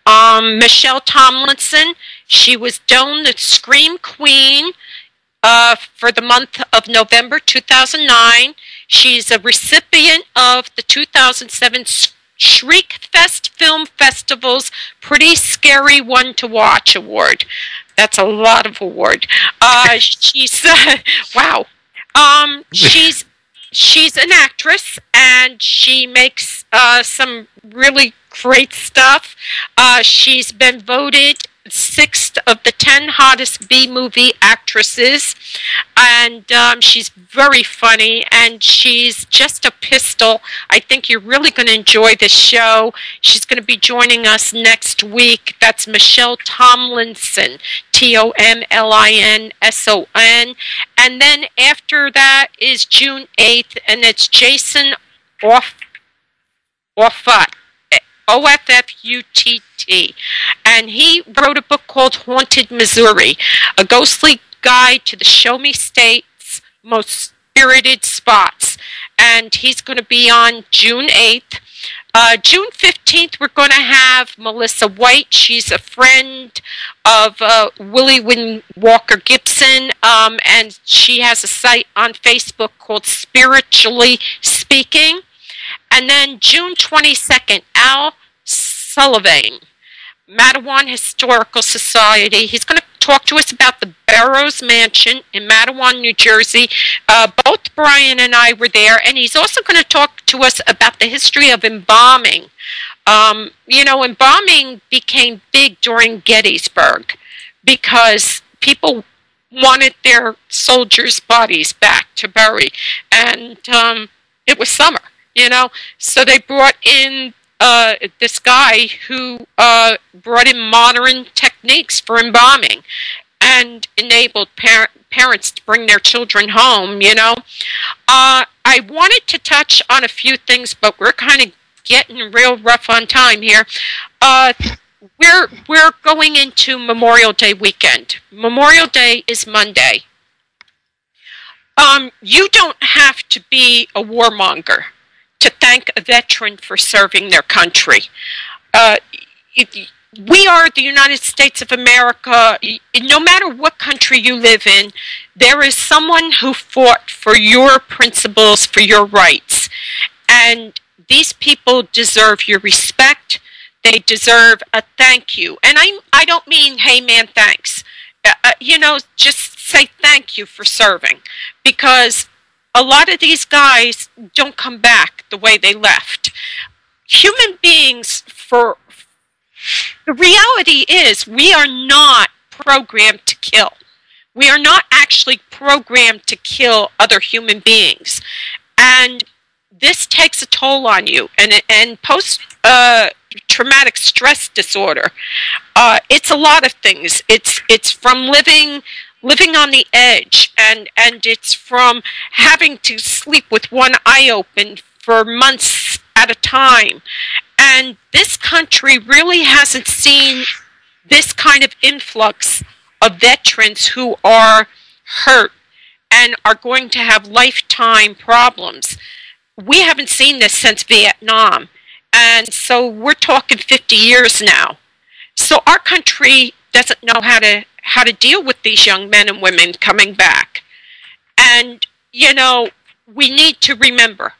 S4: Michelle Tomlinson. She was known the Scream Queen for the month of November 2009. She's a recipient of the 2007 Shriek Fest Film Festival's Pretty Scary One to Watch Award. That's a lot of award. She's wow. She's an actress, and she makes some really great stuff. She's been voted 6th of the 10 hottest B-movie actresses, and she's very funny, and she's just a pistol. I think you're really going to enjoy this show. She's going to be joining us next week. That's Michelle Tomlinson, Tomlinson. And then after that is June 8th, and it's Jason Offutt. Offutt, and he wrote a book called Haunted Missouri, a ghostly guide to the Show Me State's most spirited spots, and he's going to be on June 8th. June 15th, we're going to have Melissa White. She's a friend of Willie Walker Gibson, and she has a site on Facebook called Spiritually Speaking. And then June 22nd, Al Sullivan, Matawan Historical Society. He's going to talk to us about the Barrows Mansion in Matawan, New Jersey. Both Brian and I were there, and he's also going to talk to us about the history of embalming. Embalming became big during Gettysburg because people wanted their soldiers' bodies back to bury, and it was summer. So they brought in this guy who brought in modern techniques for embalming and enabled parents to bring their children home, I wanted to touch on a few things, but we're kind of getting real rough on time here. We're going into Memorial Day weekend. Memorial Day is Monday. You don't have to be a warmonger to thank a veteran for serving their country. We are the United States of America. No matter what country you live in, there is someone who fought for your principles, for your rights. And these people deserve your respect. They deserve a thank you. And I don't mean, hey man, thanks. Just say thank you for serving. Because a lot of these guys don't come back the way they left. Human beings, the reality is we are not programmed to kill. We are not actually programmed to kill other human beings. And this takes a toll on you. And post-traumatic stress disorder, it's a lot of things. It's from living living on the edge, and it's from having to sleep with one eye open for months at a time. And this country really hasn't seen this kind of influx of veterans who are hurt and are going to have lifetime problems. We haven't seen this since Vietnam, and so we're talking 50 years now. So our country doesn't know how to deal with these young men and women coming back. And, you know, we need to remember.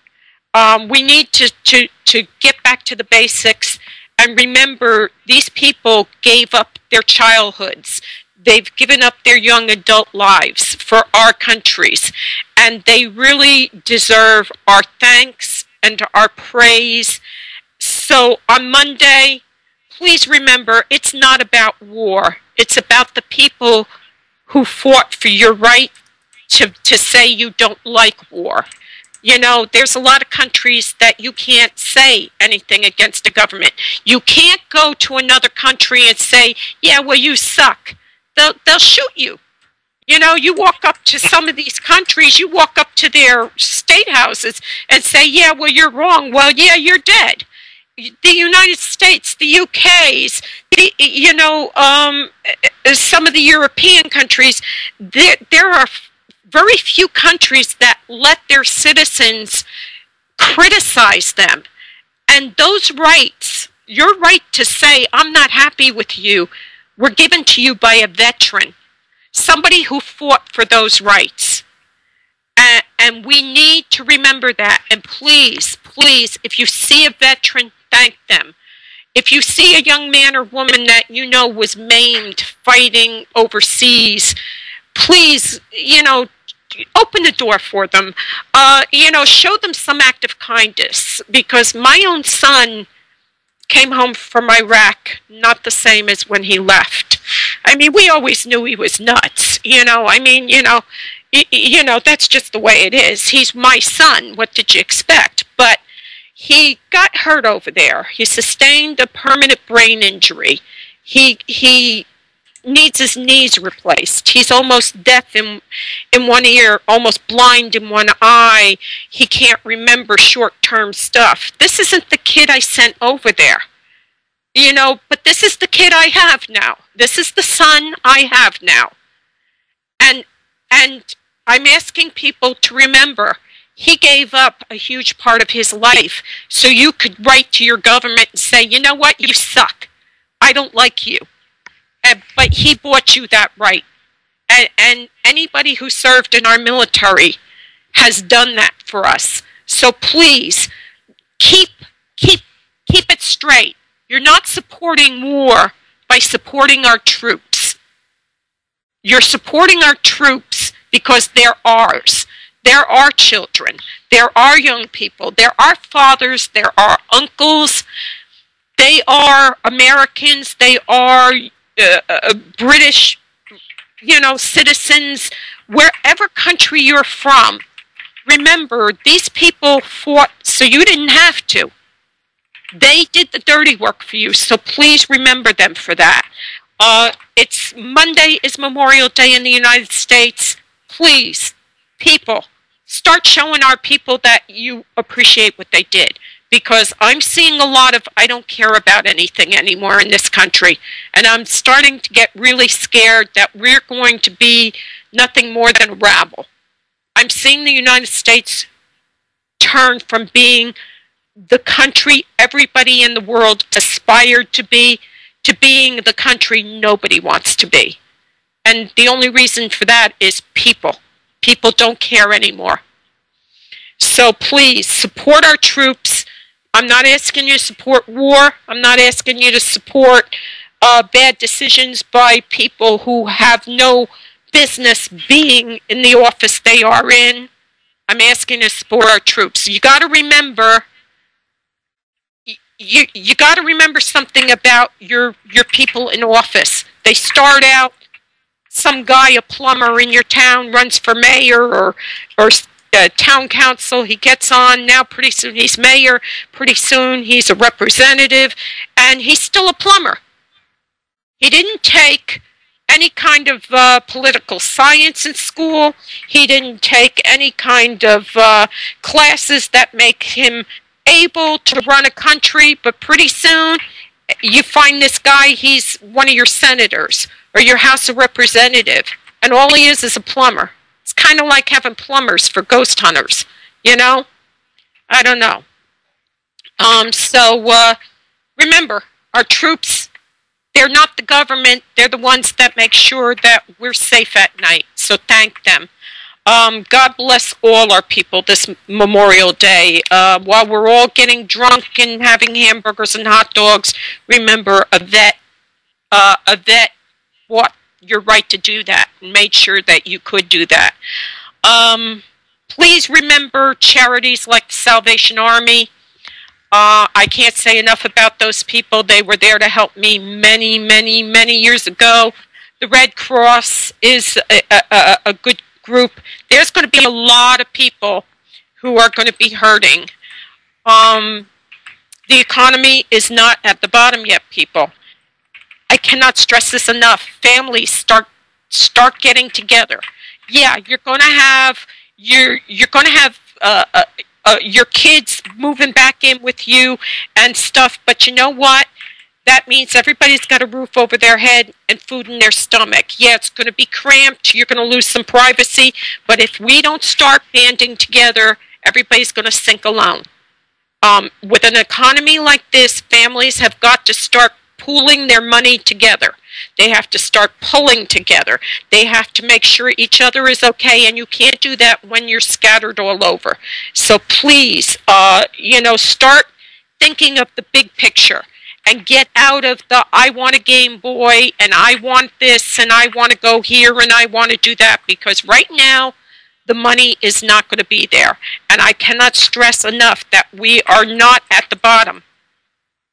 S4: We need to get back to the basics and remember these people gave up their childhoods. They've given up their young adult lives for our countries. And they really deserve our thanks and our praise. So on Monday, please remember, it's not about war. It's about the people who fought for your right to say you don't like war. You know, there's a lot of countries that you can't say anything against a government. You can't go to another country and say, yeah, well, you suck. They'll shoot you. You know, you walk up to some of these countries, you walk up to their state houses and say, yeah, well, you're wrong. Well, yeah, you're dead. The United States, the UK's, some of the European countries, there are very few countries that let their citizens criticize them. And those rights, your right to say, I'm not happy with you, were given to you by a veteran, somebody who fought for those rights. And we need to remember that. And please, please, if you see a veteran, thank them. If you see a young man or woman that you know was maimed fighting overseas, please, open the door for them. Show them some act of kindness. Because my own son came home from Iraq not the same as when he left. I mean, we always knew he was nuts. That's just the way it is. He's my son. What did you expect? But he got hurt over there. He sustained a permanent brain injury. He needs his knees replaced. He's almost deaf in one ear, almost blind in one eye. He can't remember short-term stuff. This isn't the kid I sent over there. But this is the kid I have now. This is the son I have now. And I'm asking people to remember, he gave up a huge part of his life so you could write to your government and say, you know what, you suck. I don't like you. But he bought you that right. And anybody who served in our military has done that for us. So please, keep it straight. You're not supporting war by supporting our troops. You're supporting our troops because they're ours. They're our children. They're our young people. They're our fathers. They're our uncles. They are Americans. They are British, citizens. Wherever country you're from, remember, these people fought so you didn't have to. They did the dirty work for you, so please remember them for that. Monday is Memorial Day in the United States. Please, people, start showing our people that you appreciate what they did. Because I'm seeing a lot of I don't care about anything anymore in this country. And I'm starting to get really scared that we're going to be nothing more than a rabble. I'm seeing the United States turn from being the country everybody in the world aspired to being the country nobody wants to be. And the only reason for that is people. People don't care anymore. So please, support our troops. I'm not asking you to support war. I'm not asking you to support bad decisions by people who have no business being in the office they are in. I'm asking you to support our troops. You got to remember, you got to remember something about your people in office. They start out, some guy, a plumber in your town, runs for mayor or town council. He gets on. Now pretty soon he's mayor. Pretty soon he's a representative. And he's still a plumber. He didn't take any kind of political science in school. He didn't take any kind of classes that make him able to run a country. But pretty soon, you find this guy, he's one of your senators or your House of Representative, and all he is a plumber. It's kind of like having plumbers for ghost hunters, you know? I don't know. Remember, our troops, they're not the government. They're the ones that make sure that we're safe at night. So thank them. God bless all our people this Memorial Day. While we're all getting drunk and having hamburgers and hot dogs, remember a vet fought your right to do that and made sure that you could do that. Please remember charities like the Salvation Army. I can't say enough about those people. They were there to help me many, many, many years ago. The Red Cross is a good group. There's going to be a lot of people who are going to be hurting. The economy is not at the bottom yet, people. I cannot stress this enough. Families start getting together. Yeah, you're going to have your kids moving back in with you and stuff, but you know what? That means everybody's got a roof over their head and food in their stomach. Yeah, it's going to be cramped. You're going to lose some privacy. But if we don't start banding together, everybody's going to sink alone. With an economy like this, families have got to start pooling their money together. They have to start pulling together. They have to make sure each other is okay, and you can't do that when you're scattered all over. So please, start thinking of the big picture and get out of the I want a Game Boy and I want this and I want to go here and I want to do that, because right now the money is not going to be there. And I cannot stress enough that we are not at the bottom.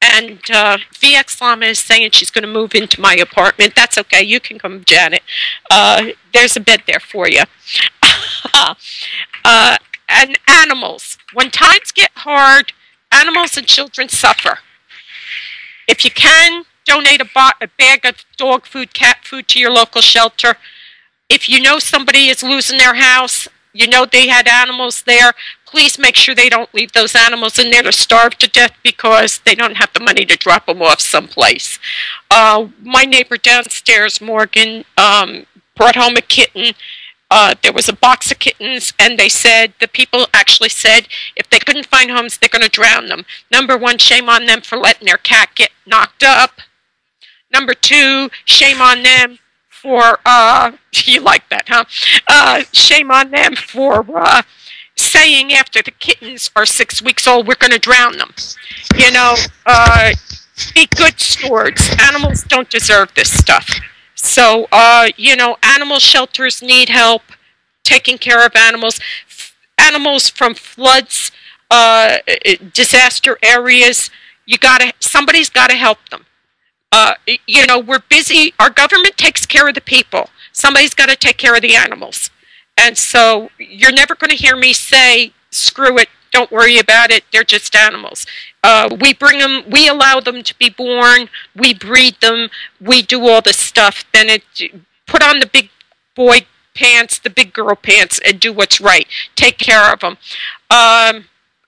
S4: And VX Lama is saying she's going to move into my apartment. That's okay. You can come, Janet. There's a bed there for you. And animals. When times get hard, animals and children suffer. If you can, donate a bag of dog food, cat food to your local shelter. If you know somebody is losing their house, you know they had animals there, please make sure they don't leave those animals in there to starve to death because they don't have the money to drop them off someplace. My neighbor downstairs, Morgan, brought home a kitten. There was a box of kittens, and the people actually said if they couldn't find homes, they're going to drown them. Number one, shame on them for letting their cat get knocked up. Number two, shame on them for, you like that, huh? Shame on them for saying after the kittens are 6 weeks old, we're going to drown them. Be good stewards. Animals don't deserve this stuff. So, animal shelters need help taking care of animals. Animals from floods, disaster areas, somebody's got to help them. We're busy. Our government takes care of the people. Somebody's got to take care of the animals. And so you're never going to hear me say, screw it, don't worry about it, they're just animals. We bring them, we allow them to be born, we breed them, we do all this stuff, then put on the big boy pants, the big girl pants, and do what's right. Take care of them.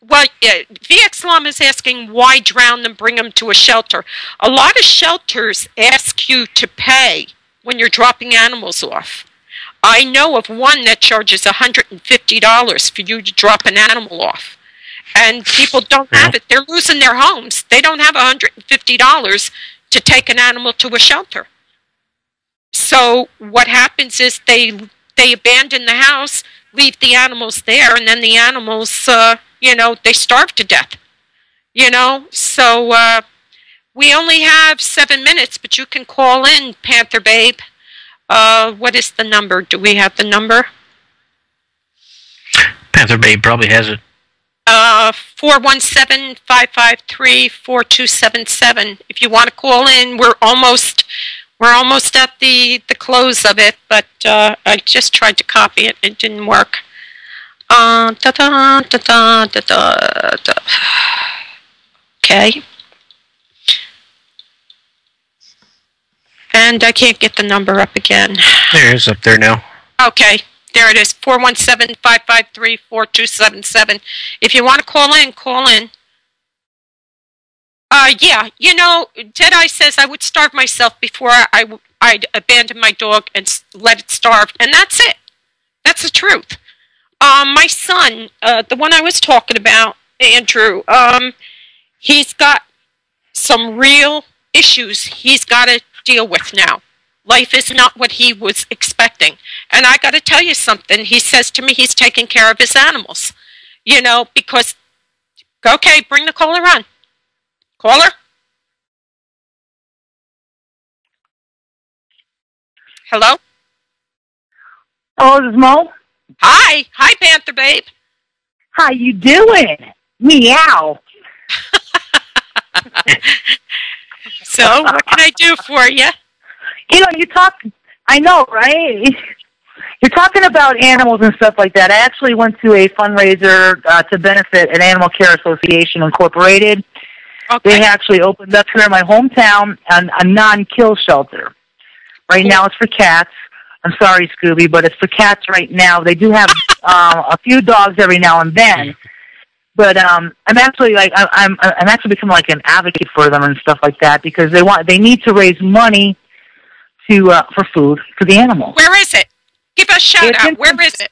S4: VX Lama is asking why drown them, bring them to a shelter. A lot of shelters ask you to pay when you're dropping animals off. I know of one that charges $150 for you to drop an animal off. And people don't have it. They're losing their homes. They don't have $150 to take an animal to a shelter. So what happens is they abandon the house, leave the animals there, and then the animals, they starve to death. So we only have 7 minutes, but you can call in, Panther Babe. What is the number? Do we have the number?
S6: Panther Babe probably has it.
S4: 417-553-4277. If you want to call in, we're almost at the close of it, but I just tried to copy it. It didn't work. Okay. And I can't get the number up again.
S6: There it is up there now.
S4: Okay, there it is, 417-553-4277. If you want to call in, call in. Yeah, you know, Deadeye says I would starve myself before I'd abandon my dog and let it starve, and that's it. That's the truth. My son, the one I was talking about, Andrew, he's got some real issues he's got to deal with now. Life is not what he was expecting. And I got to tell you something. He says to me he's taking care of his animals, you know, because, okay, bring the caller on. Caller? Hello?
S13: Oh, this is Mo?
S4: Hi. Hi, Panther Babe.
S13: How you doing? Meow.
S4: So, what can I do for you?
S13: You know, I know, right? You're talking about animals and stuff like that. I actually went to a fundraiser to benefit an Animal Care Association Incorporated. Okay. They actually opened up here in my hometown a non-kill shelter. Right now it's for cats. I'm sorry, Scooby, but it's for cats right now. They do have a few dogs every now and then. But I'm actually I'm actually becoming like an advocate for them and stuff like that because they need to raise money for food for the animals.
S4: Where is it? Give us a shout out. Where is it?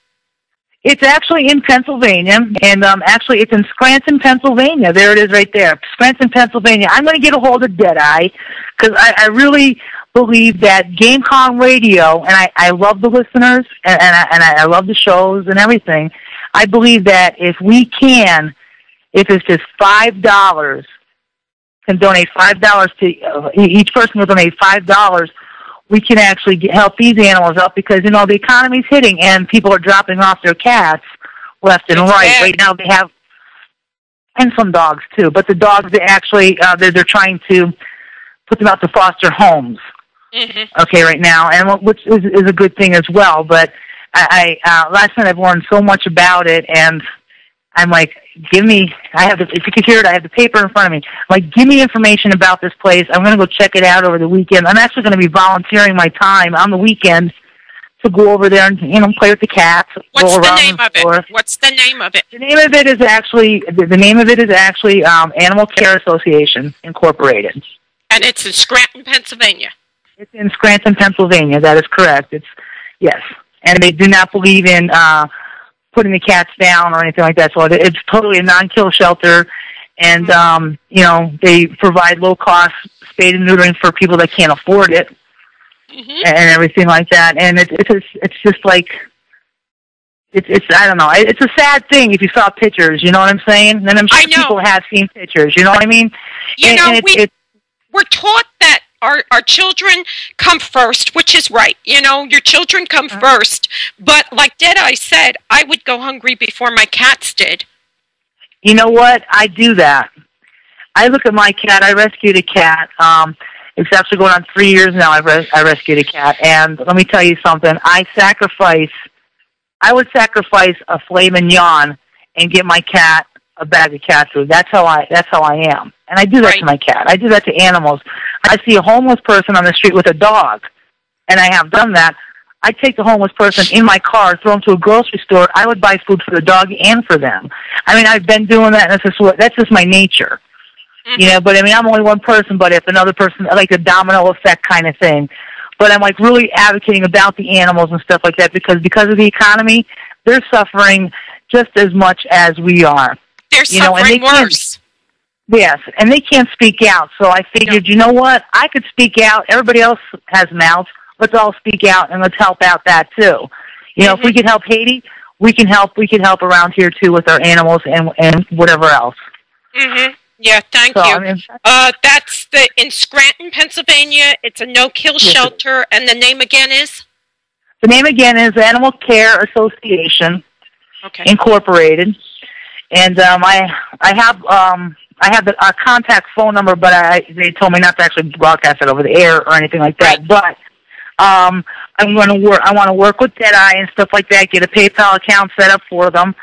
S13: It's actually in Pennsylvania, and actually it's in Scranton, Pennsylvania. There it is right there, Scranton, Pennsylvania. I'm going to get a hold of Deadeye because I really believe that GameCon Radio, and I love the listeners, and I love the shows and everything. I believe that if it's just $5, can donate $5 to each person will donate $5. We can actually help these animals out because, you know, the economy's hitting and people are dropping off their cats left and right. Right now they have, and some dogs too, but the dogs, they actually, they're trying to put them out to foster homes. Mm-hmm. Okay, right now, and which is a good thing as well. But I last night I've learned so much about it, and I'm like, if you could hear it, I have the paper in front of me. Like, give me information about this place. I'm going to go check it out over the weekend. I'm actually going to be volunteering my time on the weekends to go over there and, you know, play with the cats.
S4: What's the name of it? What's the name of it?
S13: The name of it is actually Animal Care Association Incorporated.
S4: And it's in Scranton, Pennsylvania.
S13: It's in Scranton, Pennsylvania. That is correct. Yes. And they do not believe in putting the cats down or anything like that. So it's totally a non-kill shelter. And, you know, they provide low-cost spay and neutering for people that can't afford it and everything like that. And it's just like, it's I don't know. It's a sad thing if you saw pictures, you know what I'm saying? And I'm sure people have seen pictures, you know what I mean?
S4: We're taught that our children come first, which is right. You know, your children come first. But like Deadeye said, I would go hungry before my cats did.
S13: You know what? I do that. I look at my cat. I rescued a cat. It's actually going on 3 years now. I rescued a cat. And let me tell you something. I would sacrifice a filet mignon and get my cat a bag of cat food. That's how I am. And I do that to my cat. I do that to animals. I see a homeless person on the street with a dog, and I have done that. I take the homeless person in my car, throw them to a grocery store. I would buy food for the dog and for them. I mean, I've been doing that, and that's just my nature. You know, but I mean, I'm only one person, but if another person, like a domino effect kind of thing. But I'm like really advocating about the animals and stuff like that because of the economy, they're suffering just as much as we are.
S4: They're suffering worse.
S13: Yes, and they can't speak out. So I figured, you know what? I could speak out. Everybody else has mouths. Let's all speak out and let's help out that too. You know, if we can help Haiti, we can help around here too with our animals and whatever else.
S4: Yeah, thank you. I mean, that's in Scranton, Pennsylvania. It's a no-kill shelter, and the name again is?
S13: The name again is Animal Care Association Incorporated. And I have the contact phone number, but they told me not to actually broadcast it over the air or anything like that. But I'm going to work. I want to work with Deadeye and stuff like that. Get a PayPal account set up for them,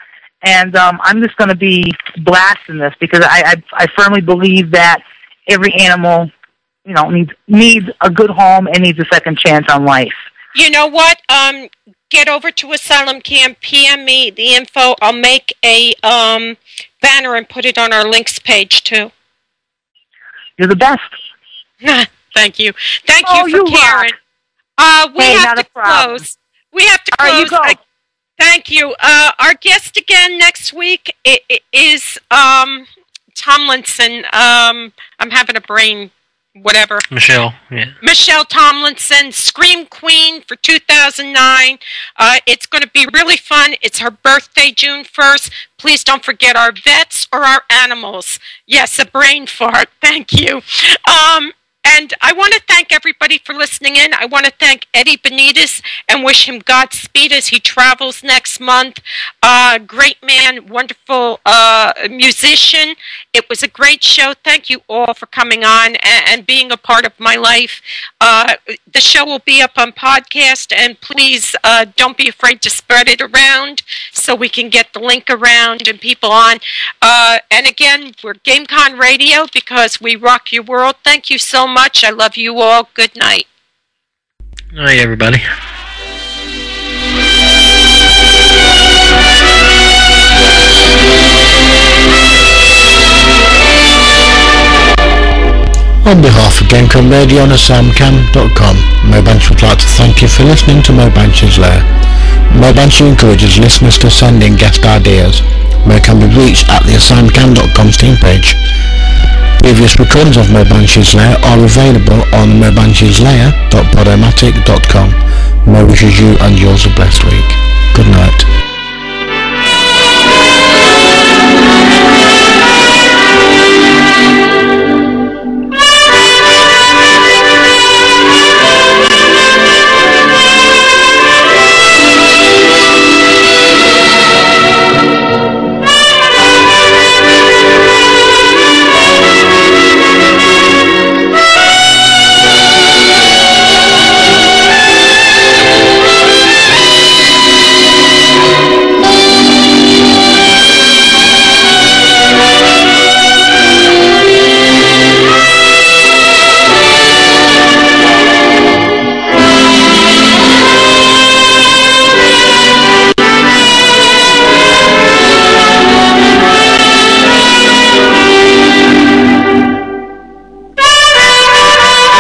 S13: and I'm just going to be blasting this because I firmly believe that every animal needs a good home and needs a second chance on life.
S4: You know what? Get over to Asylum Camp, PM me the info. I'll make a banner and put it on our links page too.
S13: You're the best.
S4: Thank you. Thank you for caring. We have to close. We have to close.
S13: You go.
S4: Thank you. Our guest again next week is Tomlinson. I'm having a brain, whatever.
S6: Michelle, yeah.
S4: Michelle Tomlinson, Scream Queen for 2009. It's going to be really fun. It's her birthday, June 1st. Please don't forget our vets or our animals. Yes, a brain fart. Thank you. And I want to thank everybody for listening in. I want to thank Eddie Benitez and wish him Godspeed as he travels next month. Great man, wonderful musician. It was a great show. Thank you all for coming on and being a part of my life. The show will be up on podcast, and please don't be afraid to spread it around so we can get the link around and people on. And again, we're GameCon Radio because we rock your world. Thank you so much. I love you all. Good night.
S6: Good night, everybody.
S14: On behalf of GameCon Radio and SamCam.com, Mobansh would like to thank you for listening to Mobansh's Lair. Mobansh encourages listeners to send in guest ideas. Mo can be reached at the SamCam.com Steam page. Previous recordings of Mobansh's Lair are available on mobansheslair.podomatic.com. Mo wishes you and yours a blessed week. Good night.